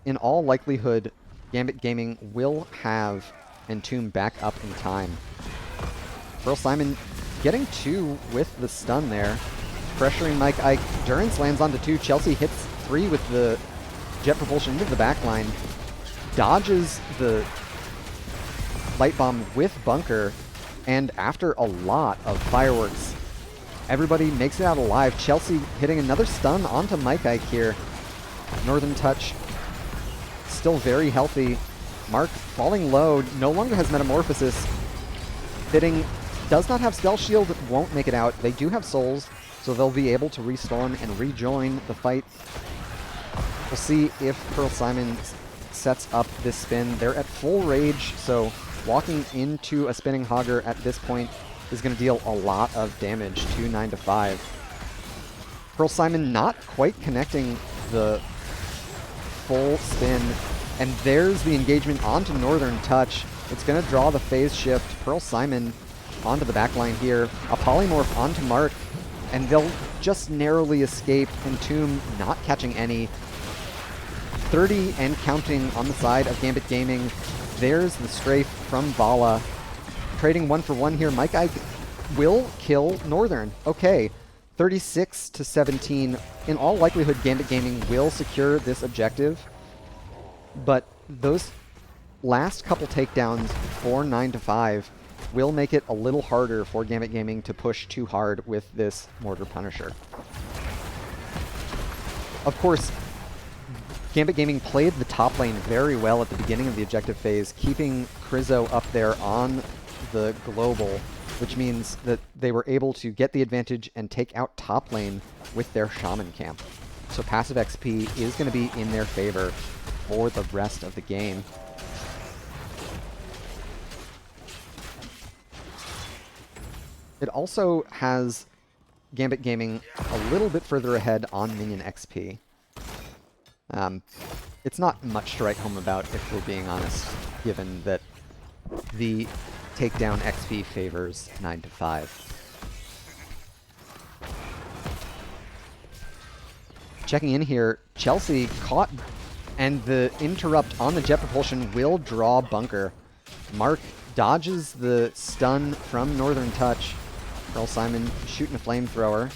Speaker 1: in all likelihood, Gambit Gaming will have Entomb back up in time. Pearl Simon getting 2 with the stun there, pressuring Mike Ike. Durance lands onto 2. Chelsea hits 3 with the jet propulsion into the backline, dodges the Light Bomb with Bunker, and after a lot of fireworks, everybody makes it out alive. Chelsea hitting another stun onto Mike Ike here. Northern Touch still very healthy. Mark falling low, no longer has Metamorphosis. Fitting does not have Spell Shield, won't make it out. They do have souls, so they'll be able to respawn and rejoin the fight. We'll see if Pearl Simon sets up this spin. They're at full rage, so walking into a spinning Hogger at this point is going to deal a lot of damage to 9-5. Pearl Simon not quite connecting the full spin, and there's the engagement onto Northern Touch. It's going to draw the phase shift. Pearl Simon onto the backline here. A Polymorph onto Mark, and they'll just narrowly escape. Entomb not catching any. 30 and counting on the side of Gambit Gaming. There's the strafe from Vala. Trading 1 for 1 here. Mike Ike will kill Northern. Okay, 36-17. In all likelihood, Gambit Gaming will secure this objective, but those last couple takedowns for 9-5 will make it a little harder for Gambit Gaming to push too hard with this Mortar Punisher. Of course, Gambit Gaming played the top lane very well at the beginning of the objective phase, keeping Krizzo up there on the global, which means that they were able to get the advantage and take out top lane with their Shaman camp. So passive XP is going to be in their favor for the rest of the game. It also has Gambit Gaming a little bit further ahead on minion XP. It's not much to write home about, if we're being honest, given that the takedown XP favors 9 to 5. Checking in here, Chelsea caught, and the interrupt on the jet propulsion will draw bunker. Mark dodges the stun from Northern Touch. Pearl Simon shooting a flamethrower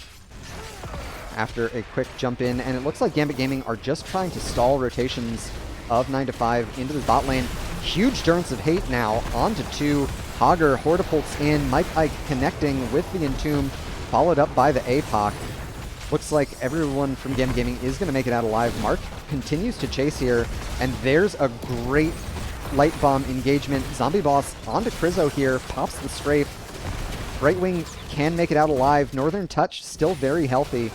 Speaker 1: after a quick jump in, and it looks like Gambit Gaming are just trying to stall rotations of 9 to 5 into the bot lane. Huge Durance of Hate now onto 2. Hogger Hortipults in, Mike Ike connecting with the Entomb, followed up by the APOC. Looks like everyone from Gambit Gaming is going to make it out alive. Mark continues to chase here, and there's a great light bomb engagement. Zombie Boss onto Krizzo here, pops the strafe. Brightwing can make it out alive. Northern Touch still very healthy.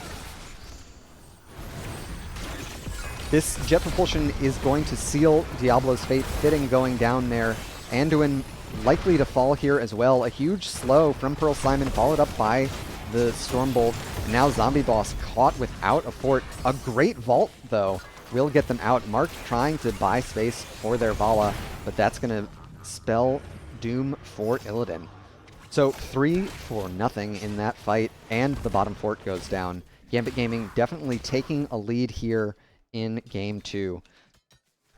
Speaker 1: This jet propulsion is going to seal Diablo's fate. Fitting going down there. Anduin likely to fall here as well. A huge slow from Pearl Simon, followed up by the Stormbolt. Now Zombie Boss caught without a fort. A great vault, though, will get them out. Mark trying to buy space for their Vala, but that's going to spell doom for Illidan. So 3-0 in that fight, and the bottom fort goes down. Gambit Gaming definitely taking a lead here in Game 2.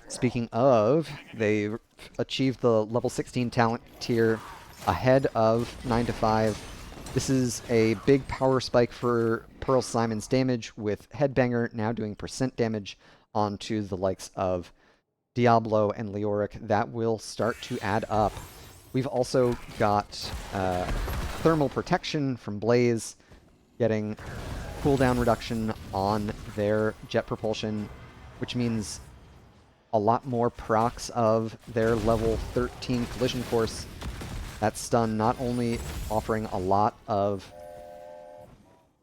Speaker 1: Speaking of, they achieved the level 16 talent tier ahead of 9 to 5. This is a big power spike for Pearl Simon's damage, with Headbanger now doing % damage onto the likes of Diablo and Leoric. That will start to add up. We've also got thermal protection from Blaze, getting cooldown reduction on their jet propulsion, which means a lot more procs of their level 13 collision course. That stun not only offering a lot of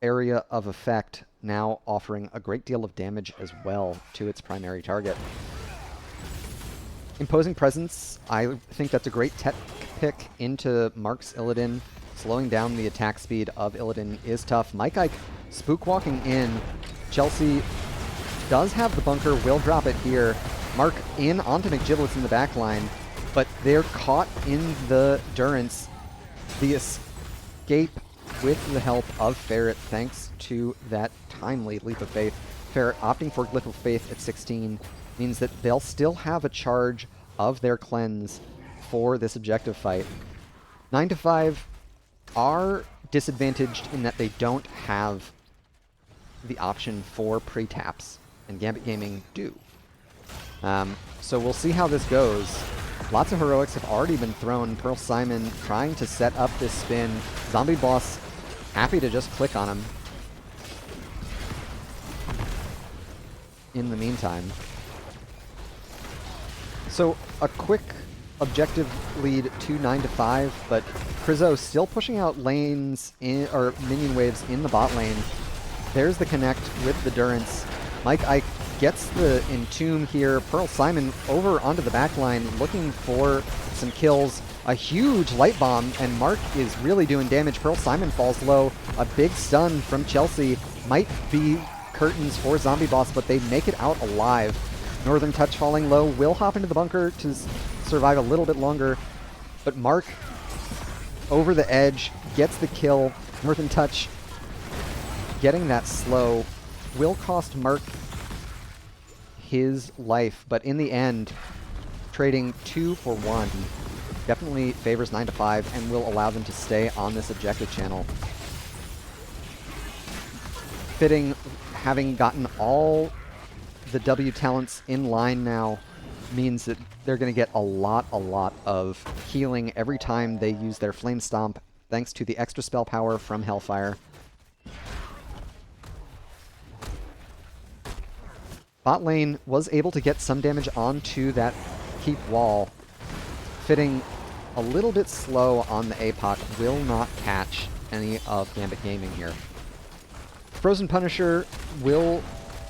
Speaker 1: area of effect, now offering a great deal of damage as well to its primary target. Imposing Presence, I think that's a great tech pick into Mark's Illidan. Slowing down the attack speed of Illidan is tough. Mike Ike spookwalking in. Chelsea does have the bunker, will drop it here. Mark in onto McGiblets in the back line, but they're caught in the Durance. The escape with the help of Ferret, thanks to that timely Leap of Faith. Ferret opting for Glyph of Faith at 16 means that they'll still have a charge of their cleanse for this objective fight. 9 to 5 are disadvantaged in that they don't have the option for pre-taps, and Gambit Gaming do. So we'll see how this goes. Lots of heroics have already been thrown. Pearl Simon trying to set up this spin. Zombie Boss happy to just click on him. In the meantime. So a quick objective lead to 9 to 5, but Krizzo still pushing out lanes in, or minion waves in the bot lane. There's the connect with the Durance. Mike Ike gets the Entomb here. Pearl Simon over onto the back line looking for some kills. A huge light bomb, and Mark is really doing damage. Pearl Simon falls low. A big stun from Chelsea might be curtains for Zombie Boss, but they make it out alive. Northern Touch falling low, will hop into the bunker to survive a little bit longer, but Mark over the edge gets the kill. Northern Touch getting that slow will cost Mark his life, but in the end, trading 2 for 1 definitely favors 9 to 5 and will allow them to stay on this objective channel. Fitting, having gotten all the W talents in line now, means that they're going to get a lot of healing every time they use their Flame Stomp, thanks to the extra spell power from Hellfire. Bot lane was able to get some damage onto that keep wall. Fitting a little bit slow on the APOC, will not catch any of Gambit Gaming here. Frozen Punisher will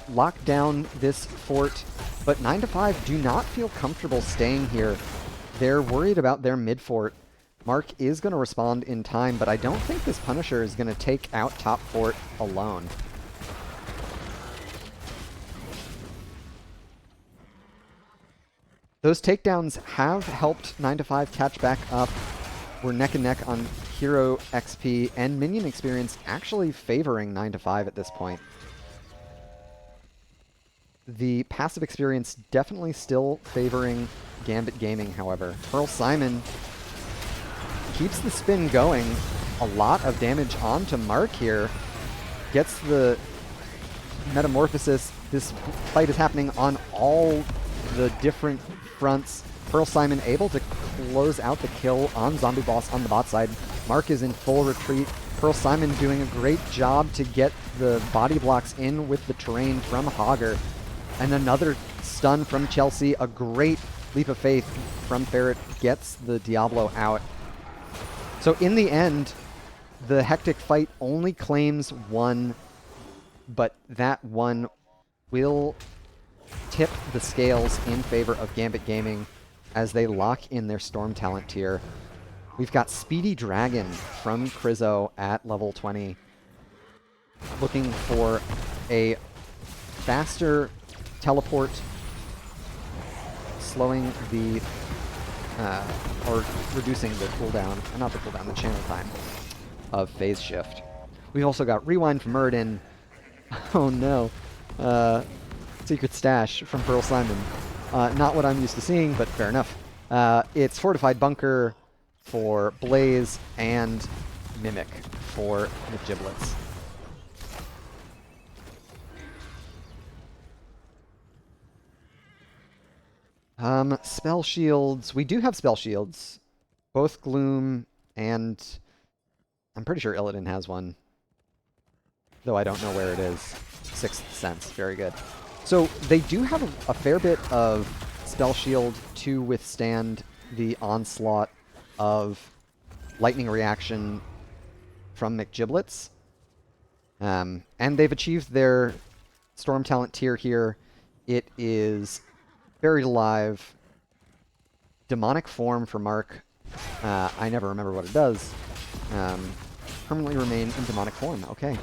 Speaker 1: lock down this fort, but 9 to 5 do not feel comfortable staying here. They're worried about their mid fort. Mark is going to respond in time, but I don't think this Punisher is going to take out top fort alone. Those takedowns have helped 9to5 catch back up. We're neck and neck on hero XP and minion experience, actually favoring 9to5 at this point. The passive experience definitely still favoring Gambit Gaming, however. Pearl Simon keeps the spin going. A lot of damage onto Mark here. Gets the metamorphosis. This fight is happening on all the different fronts. Pearl Simon able to close out the kill on Zombie Boss on the bot side. Mark is in full retreat. Pearl Simon doing a great job to get the body blocks in with the terrain from Hogger. And another stun from Chelsea. A great leap of faith from Ferret gets the Diablo out. So in the end, the hectic fight only claims one, but that one will tip the scales in favor of Gambit Gaming as they lock in their Storm talent tier. We've got Speedy Dragon from Krizzo at level 20, looking for a faster teleport, slowing the or reducing the cooldown, not the cooldown, the channel time of Phase Shift. We've also got Rewind from Muradin. Oh no. Secret Stash from Pearl Simon. Not what I'm used to seeing, but fair enough. It's Fortified Bunker for Blaze and Mimic for McGiblets. Spell shields. We do have spell shields. Both Gloom and I'm pretty sure Illidan has one. Though I don't know where it is. Sixth Sense. Very good. So they do have a fair bit of spell shield to withstand the onslaught of lightning reaction from McGiblets. And they've achieved their Storm talent tier here. It is Buried Alive, Demonic Form for Mark. I never remember what it does. Permanently remain in Demonic Form. Okay.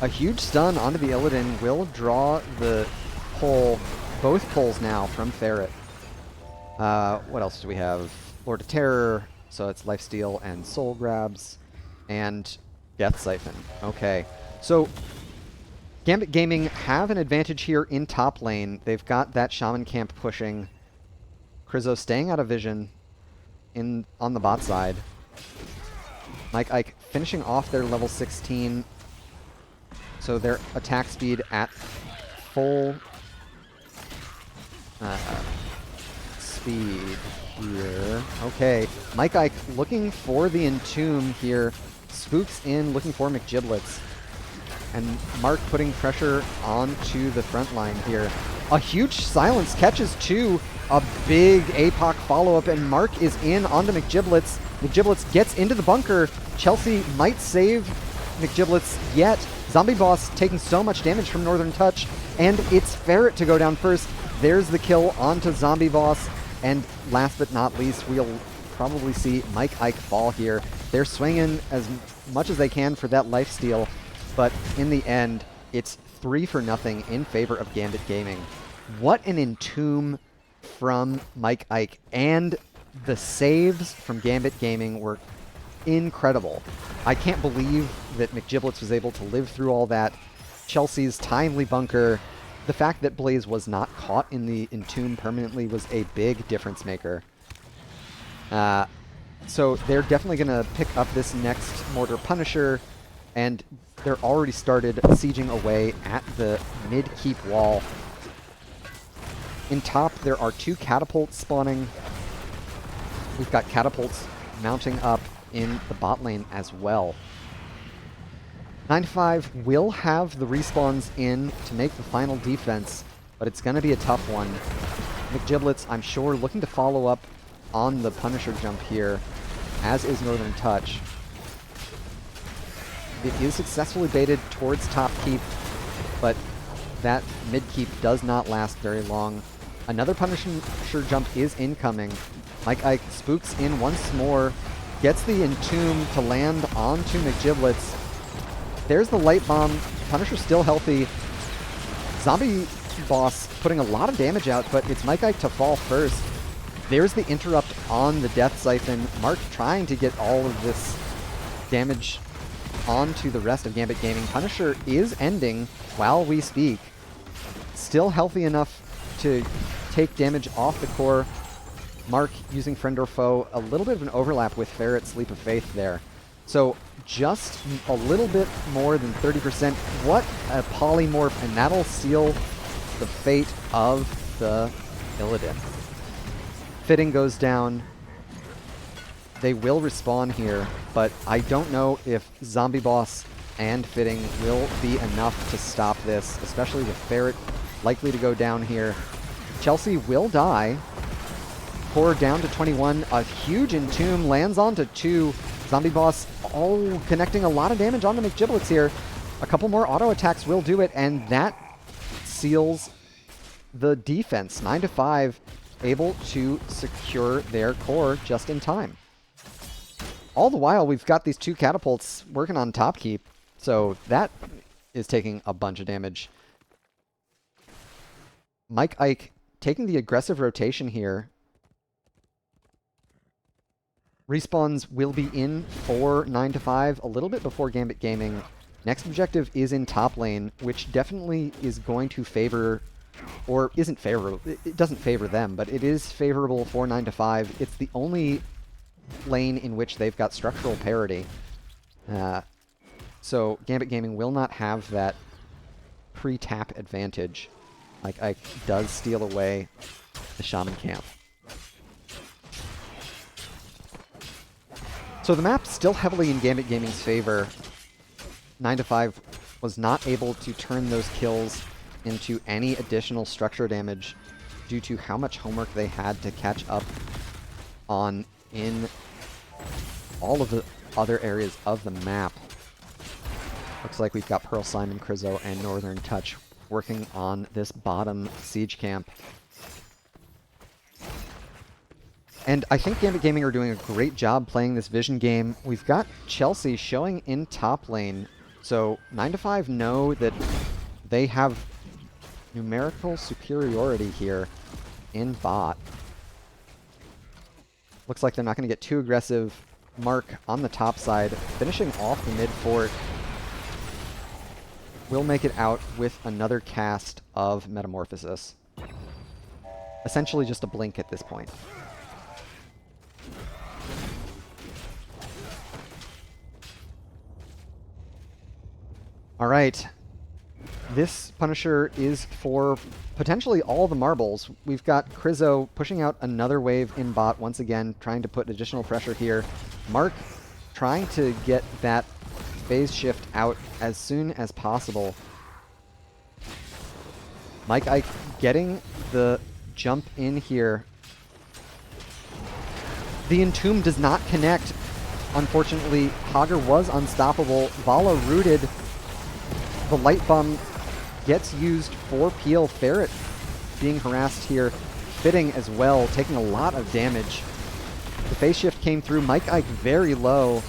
Speaker 1: A huge stun onto the Illidan will draw the pull, both pulls now from Ferret. What else do we have? Lord of Terror, so it's Lifesteal and Soul Grabs, and Death Siphon. Okay. So Gambit Gaming have an advantage here in top lane. They've got that Shaman camp pushing. Krizzo staying out of vision on the bot side. Mike Ike finishing off their level 16. So their attack speed at full speed here. Okay, Mike Ike looking for the Entomb here. Spooks in, looking for McGiblets. And Mark putting pressure onto the front line here. A huge silence catches two. A big APOC follow-up, and Mark is in onto McGiblets. McGiblets gets into the bunker. Chelsea might save McGiblets yet. Zombie Boss taking so much damage from Northern Touch, and it's Ferret to go down first. There's the kill onto Zombie Boss, and last but not least, we'll probably see Mike Ike fall here. They're swinging as much as they can for that lifesteal, but in the end, it's 3-0 in favor of Gambit Gaming. What an Entomb from Mike Ike, and the saves from Gambit Gaming were incredible. I can't believe that McGiblets was able to live through all that. Chelsea's timely bunker, the fact that Blaze was not caught in the Entomb permanently was a big difference maker. So they're definitely going to pick up this next Mortar Punisher, and they're already started sieging away at the mid-keep wall. In top, there are 2 catapults spawning. We've got catapults mounting up in the bot lane as well. 9to5 will have the respawns in to make the final defense, but it's going to be a tough one. McGiblets, I'm sure, looking to follow up on the Punisher jump here, as is Northern Touch. It is successfully baited towards top keep, but that mid keep does not last very long. Another Punisher jump is incoming. Mike Ike spooks in once more, gets the Entomb to land onto McGiblets. There's the Light Bomb. Punisher still healthy. Zombie Boss putting a lot of damage out, but it's Mike Ike to fall first. There's the interrupt on the Death Siphon. Mark trying to get all of this damage onto the rest of Gambit Gaming. Punisher is ending while we speak. Still healthy enough to take damage off the core. Mark using Friend or Foe. A little bit of an overlap with Ferret's Leap of Faith there. So just a little bit more than 30%. What a polymorph, and that'll seal the fate of the Illidan. Fitting goes down. They will respawn here, but I don't know if Zombie Boss and Fitting will be enough to stop this, especially with Ferret likely to go down here. Chelsea will die. Core down to 21. A huge Entomb lands onto 2. Zombie Boss all connecting a lot of damage onto McGiblets here. A couple more auto attacks will do it, and that seals the defense. 9-5, able to secure their core just in time. All the while, we've got these 2 catapults working on top keep, so that is taking a bunch of damage. Mike Ike taking the aggressive rotation here. Respawns will be in for 9-5 a little bit before Gambit Gaming. Next objective is in top lane, which definitely is going to favor, or isn't favorable, it doesn't favor them, but it is favorable for 9-5. It's the only lane in which they've got structural parity. So Gambit Gaming will not have that pre-tap advantage. Like Ike does steal away the Shaman camp. So the map's still heavily in Gambit Gaming's favor. 9-5 was not able to turn those kills into any additional structure damage due to how much homework they had to catch up on in all of the other areas of the map. Looks like we've got Pearl Simon, Krizo, and Northern Touch working on this bottom siege camp. And I think Gambit Gaming are doing a great job playing this vision game. We've got Chelsea showing in top lane. So 9-5 know that they have numerical superiority here in bot. Looks like they're not going to get too aggressive. Mark on the top side, finishing off the mid fort. Will make it out with another cast of Metamorphosis. Essentially just a blink at this point. All right, this Punisher is for potentially all the marbles. We've got Krizo pushing out another wave in bot once again, trying to put additional pressure here. Mark trying to get that phase shift out as soon as possible. Mike Ike getting the jump in here. The Entomb does not connect. Unfortunately, Hager was unstoppable. Vala rooted. The Light Bomb gets used for Peel. Ferret being harassed here. Fitting as well, taking a lot of damage. The phase shift came through. Mike Ike very low.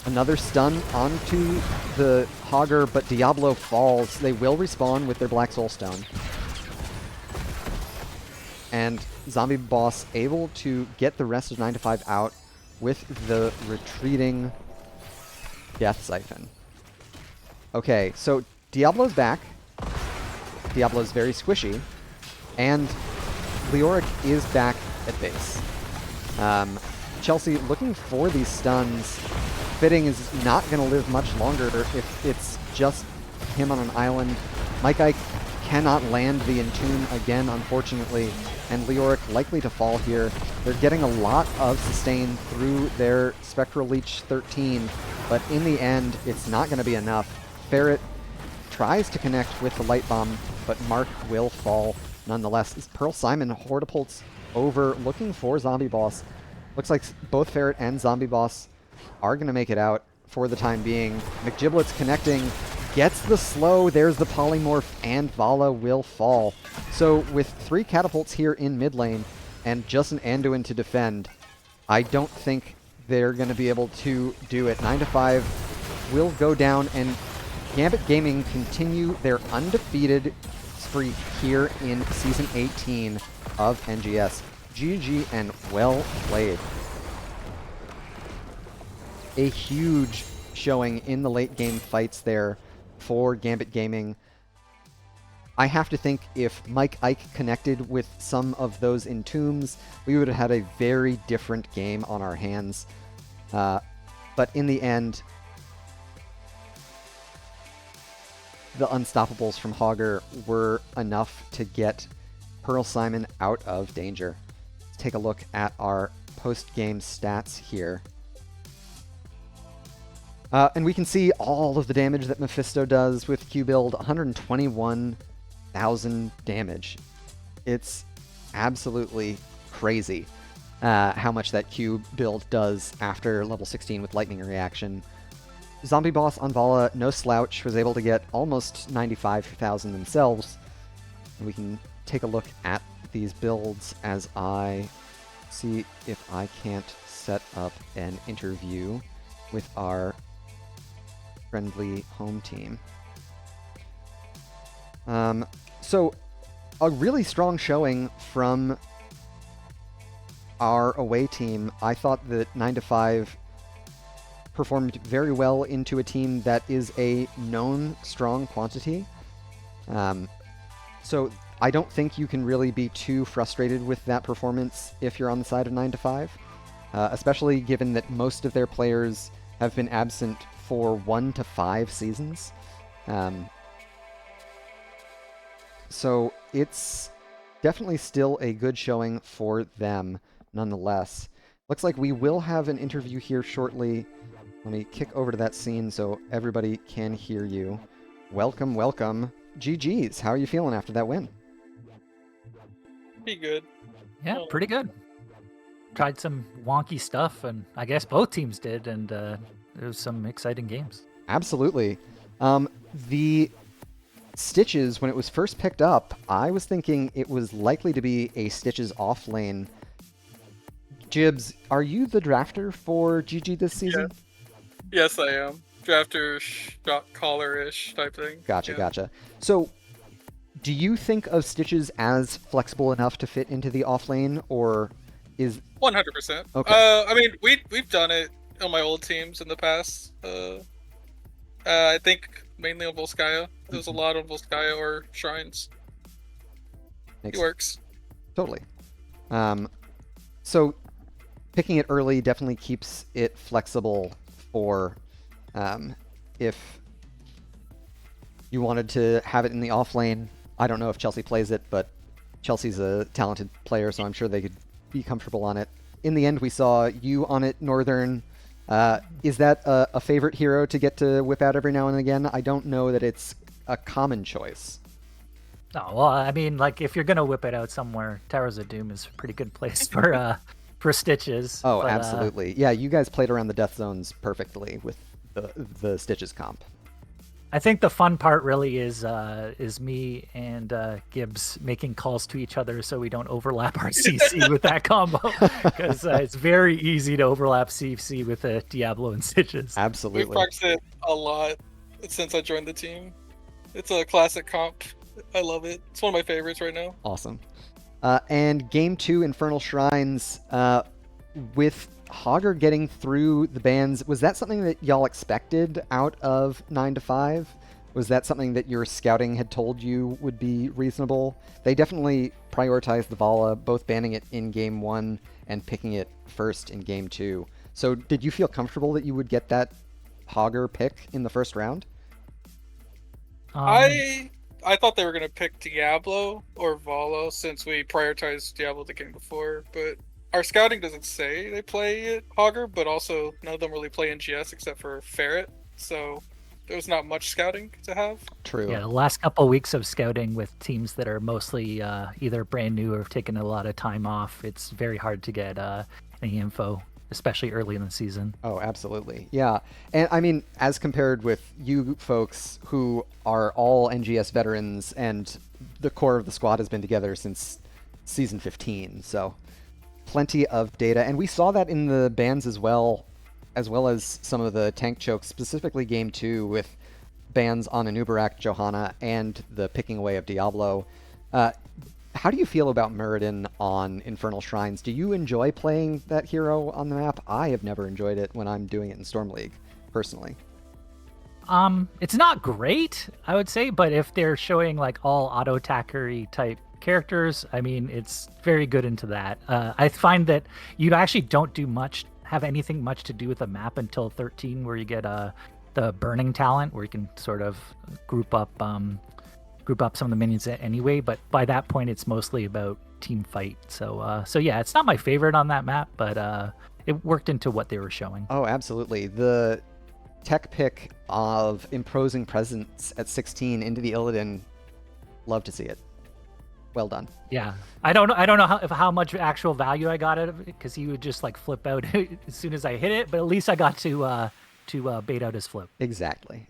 Speaker 1: Another stun onto the Hager, but Diablo falls. They will respawn with their Black Soul Stone. And Zombie Boss able to get the rest of 9-5 out with the retreating Death Siphon. Okay, so Diablo's back. Diablo's very squishy. And Leoric is back at base. Chelsea looking for these stuns. Fitting is not going to live much longer if it's just him on an island. Mike Ike cannot land the Entomb again, unfortunately. And Leoric likely to fall here. They're getting a lot of sustain through their Spectral Leech 13. But in the end, it's not going to be enough. Ferret tries to connect with the Light Bomb, but Mark will fall nonetheless. Pearl Simon Hortipults over, looking for Zombie Boss. Looks like both Ferret and Zombie Boss are going to make it out for the time being. McGiblets connecting, gets the slow, there's the polymorph, and Vala will fall. So with 3 catapults here in mid lane, and just an Anduin to defend. I don't think they're going to be able to do it. 9-5 will go down, and Gambit Gaming continue their undefeated streak here in Season 18 of NGS. GG and well played. A huge showing in the late game fights there for Gambit Gaming. I have to think if Mike Ike connected with some of those Entombs, we would have had a very different game on our hands. But in the end, the Unstoppables from Hogger were enough to get Pearl Simon out of danger. Let's take a look at our post-game stats here. And we can see all of the damage that Mephisto does with Q build, 121,000 damage. It's absolutely crazy how much that Q build does after level 16 with Lightning Reaction. Zombie Boss on Vala, no slouch, was able to get almost 95,000 themselves. And we can take a look at these builds as I see if I can't set up an interview with our friendly home team. So a really strong showing from our away team. I thought that 9-5 performed very well into a team that is a known strong quantity. So I don't think you can really be too frustrated with that performance if you're on the side of 9-5, especially given that most of their players have been absent for 1 to 5 seasons. So it's definitely still a good showing for them nonetheless. Looks like we will have an interview here shortly. Let me kick over to that scene so everybody can hear you. Welcome, welcome. GG's, how are you feeling after that win?
Speaker 2: Pretty good.
Speaker 3: Yeah, pretty good. Tried some wonky stuff, and I guess both teams did, and there was some exciting games.
Speaker 1: Absolutely. The Stitches, when it was first picked up, I was thinking it was likely to be a Stitches off lane. Jibs, are you the drafter for GG this season?
Speaker 2: Yeah. Yes, I am. Drafter, shot caller-ish type thing.
Speaker 1: Gotcha,
Speaker 2: yeah.
Speaker 1: Gotcha. So, do you think of Stitches as flexible enough to fit into the off lane, or is
Speaker 2: 100%?
Speaker 1: Okay.
Speaker 2: I mean, we've done it on my old teams in the past. I think mainly on Volskaya. There's a lot of Volskaya or Shrines. It works.
Speaker 1: Totally. So, picking it early definitely keeps it flexible for if you wanted to have it in the off lane. I don't know if Chelsea plays it, but Chelsea's a talented player, so I'm sure they could be comfortable on it. In the end, we saw you on it, Northern. Is that a favorite hero to get to whip out every now and again? I don't know that it's a common choice.
Speaker 3: Oh, well, I mean, like, if you're going to whip it out somewhere, Towers of Doom is a pretty good place for Stitches.
Speaker 1: Oh,
Speaker 3: but,
Speaker 1: absolutely. Yeah, you guys played around the death zones perfectly with the Stitches comp.
Speaker 3: I think the fun part really is me and Gibbs making calls to each other so we don't overlap our CC with that combo, because it's very easy to overlap CC with Diablo and Stitches.
Speaker 1: Absolutely.
Speaker 2: We've practiced it a lot since I joined the team. It's a classic comp. I love it. It's one of my favorites right now.
Speaker 1: Awesome. And Game 2, Infernal Shrines, with Hogger getting through the bans, was that something that y'all expected out of 9-5? Was that something that your scouting had told you would be reasonable? They definitely prioritized the Vala, both banning it in Game 1 and picking it first in Game 2. So did you feel comfortable that you would get that Hogger pick in the first round?
Speaker 2: I thought they were going to pick Diablo or Valo since we prioritized Diablo the game before, but our scouting doesn't say they play it Hogger, but also none of them really play NGS except for Ferret, so there's not much scouting to have.
Speaker 1: True.
Speaker 3: Yeah, the last couple of weeks of scouting with teams that are mostly either brand new or have taken a lot of time off, it's very hard to get any info, especially early in the season.
Speaker 1: Oh, absolutely. Yeah. And I mean, as compared with you folks who are all NGS veterans and the core of the squad has been together since Season 15. So plenty of data. And we saw that in the bans as well as some of the tank chokes, specifically Game 2 with bans on Anubarak, Johanna, and the picking away of Diablo. How do you feel about Muradin on Infernal Shrines? Do you enjoy playing that hero on the map? I have never enjoyed it when I'm doing it in Storm League, personally.
Speaker 3: It's not great, I would say, but if they're showing like all auto attackery type characters, I mean, it's very good into that. I find that you actually don't have anything much to do with the map until 13, where you get the burning talent, where you can sort of group up some of the minions anyway. But by that point, it's mostly about team fight. So yeah, it's not my favorite on that map, but it worked into what they were showing.
Speaker 1: Oh, absolutely. The tech pick of imposing presence at 16 into the Illidan, love to see it. Well done.
Speaker 3: Yeah, I don't know how much actual value I got out of it, because he would just like flip out as soon as I hit it. But at least I got to bait out his flip.
Speaker 1: Exactly.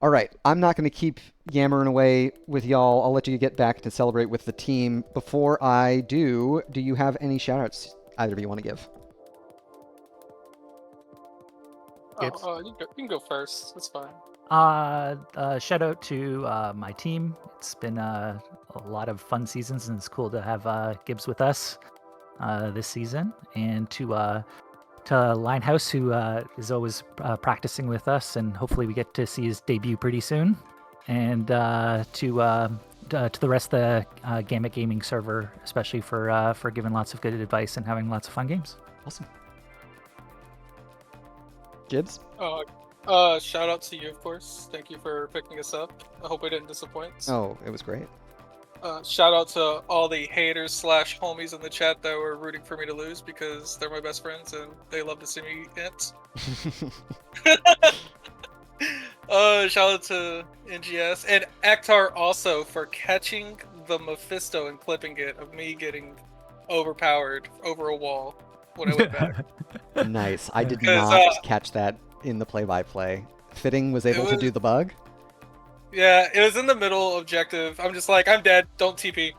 Speaker 1: All right, I'm not going to keep yammering away with y'all. I'll let you get back to celebrate with the team. Before I do you have any shoutouts either of you want to give?
Speaker 2: You can go first. That's fine.
Speaker 3: Shout out to my team. It's been a lot of fun seasons, and it's cool to have Gibbs with us this season. And to Linehouse, who is always practicing with us, and hopefully we get to see his debut pretty soon. And to the rest of the Gambit Gaming server, especially for giving lots of good advice and having lots of fun games.
Speaker 1: Awesome. Gibbs?
Speaker 2: Shout out to you, of course. Thank you for picking us up. I hope I didn't disappoint.
Speaker 1: Oh, it was great.
Speaker 2: Shout out to all the haters / homies in the chat that were rooting for me to lose, because they're my best friends and they love to see me hit. Shout out to NGS and Ektar also for catching the Mephisto and clipping it of me getting overpowered over a wall when I went back.
Speaker 1: Nice. I did not catch that in the play-by-play. Fitting was able to do the bug?
Speaker 2: Yeah, it was in the middle objective. I'm just like, I'm dead. Don't TP.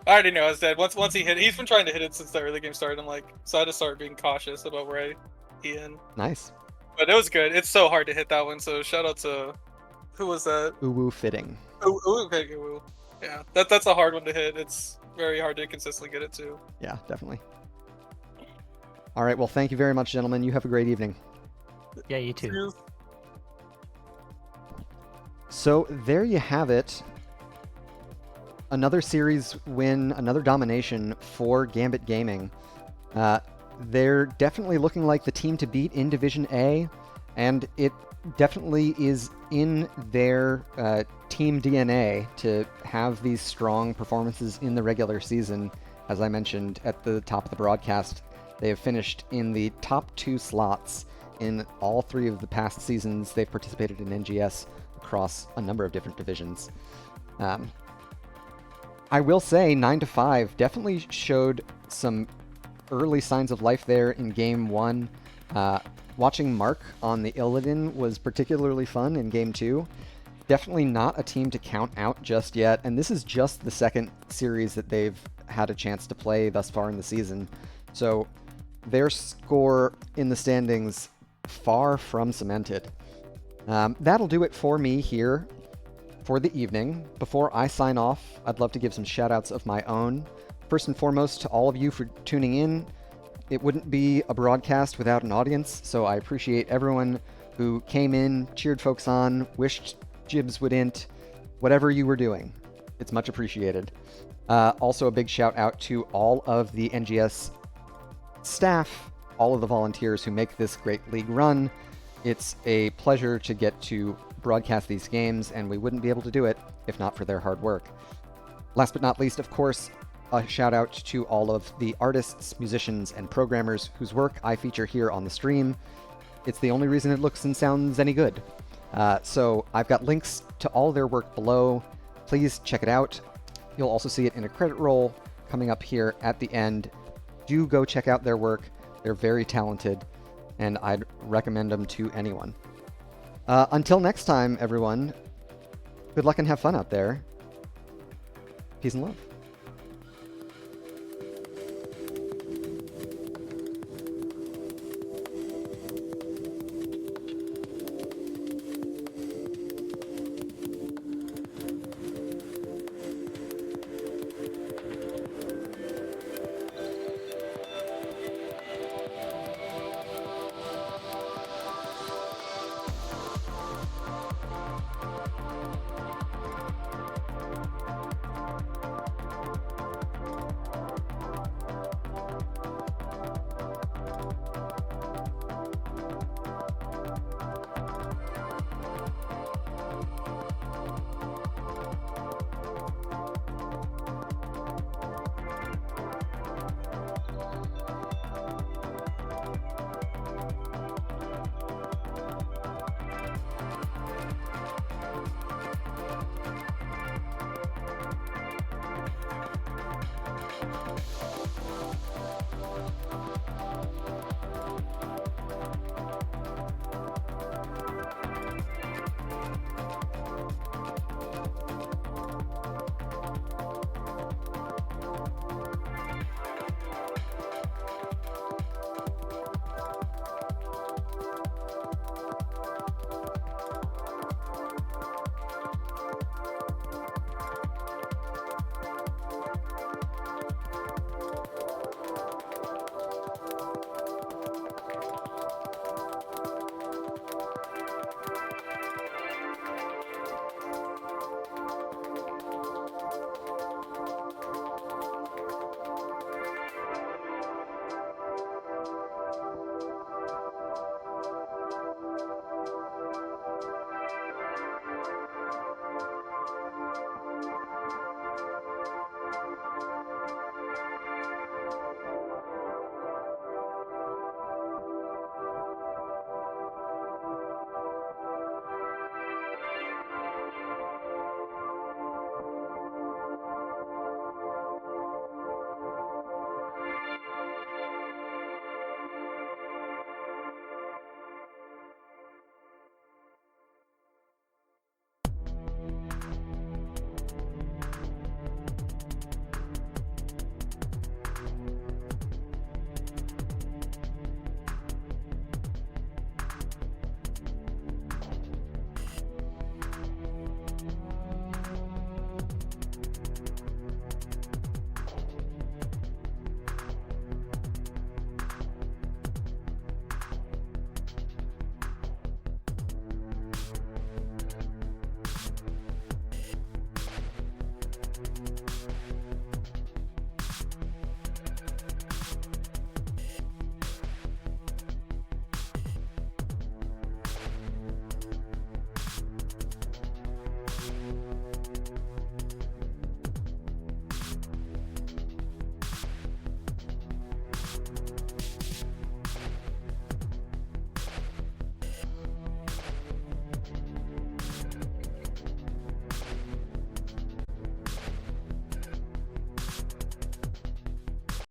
Speaker 2: I already know I was dead. Once he hit it, he's been trying to hit it since the early game started. I'm like, so I had to start being cautious about where I hit in.
Speaker 1: Nice.
Speaker 2: But it was good. It's so hard to hit that one. So shout out to, who was that?
Speaker 1: Uwu Fitting.
Speaker 2: Okay, Uwu. Yeah, that's a hard one to hit. It's very hard to consistently get it too.
Speaker 1: Yeah, definitely. All right. Well, thank you very much, gentlemen. You have a great evening.
Speaker 3: Yeah, you too.
Speaker 2: Cheers.
Speaker 1: So there you have it. Another series win, another domination for Gambit Gaming. They're definitely looking like the team to beat in Division A, and it definitely is in their team DNA to have these strong performances in the regular season. As I mentioned at the top of the broadcast, they have finished in the top 2 slots in all 3 of the past seasons they've participated in NGS across a number of different divisions. I will say 9-5 definitely showed some early signs of life there in Game 1. Watching Mark on the Illidan was particularly fun in Game 2. Definitely not a team to count out just yet, and this is just the second series that they've had a chance to play thus far in the season. So their score in the standings far from cemented. That'll do it for me here for the evening. Before I sign off, I'd love to give some shout-outs of my own. First and foremost, to all of you for tuning in. It wouldn't be a broadcast without an audience, so I appreciate everyone who came in, cheered folks on, wished Gibbs would int, whatever you were doing. It's much appreciated. Also a big shout out to all of the NGS staff, all of the volunteers who make this great league run. It's a pleasure to get to broadcast these games, and we wouldn't be able to do it if not for their hard work. Last but not least, of course, a shout out to all of the artists, musicians, and programmers whose work I feature here on the stream. It's the only reason it looks and sounds any good. So I've got links to all their work below. Please check it out. You'll also see it in a credit roll coming up here at the end. Do go check out their work. They're very talented, and I'd recommend them to anyone. Until next time, everyone, good luck and have fun out there. Peace and love.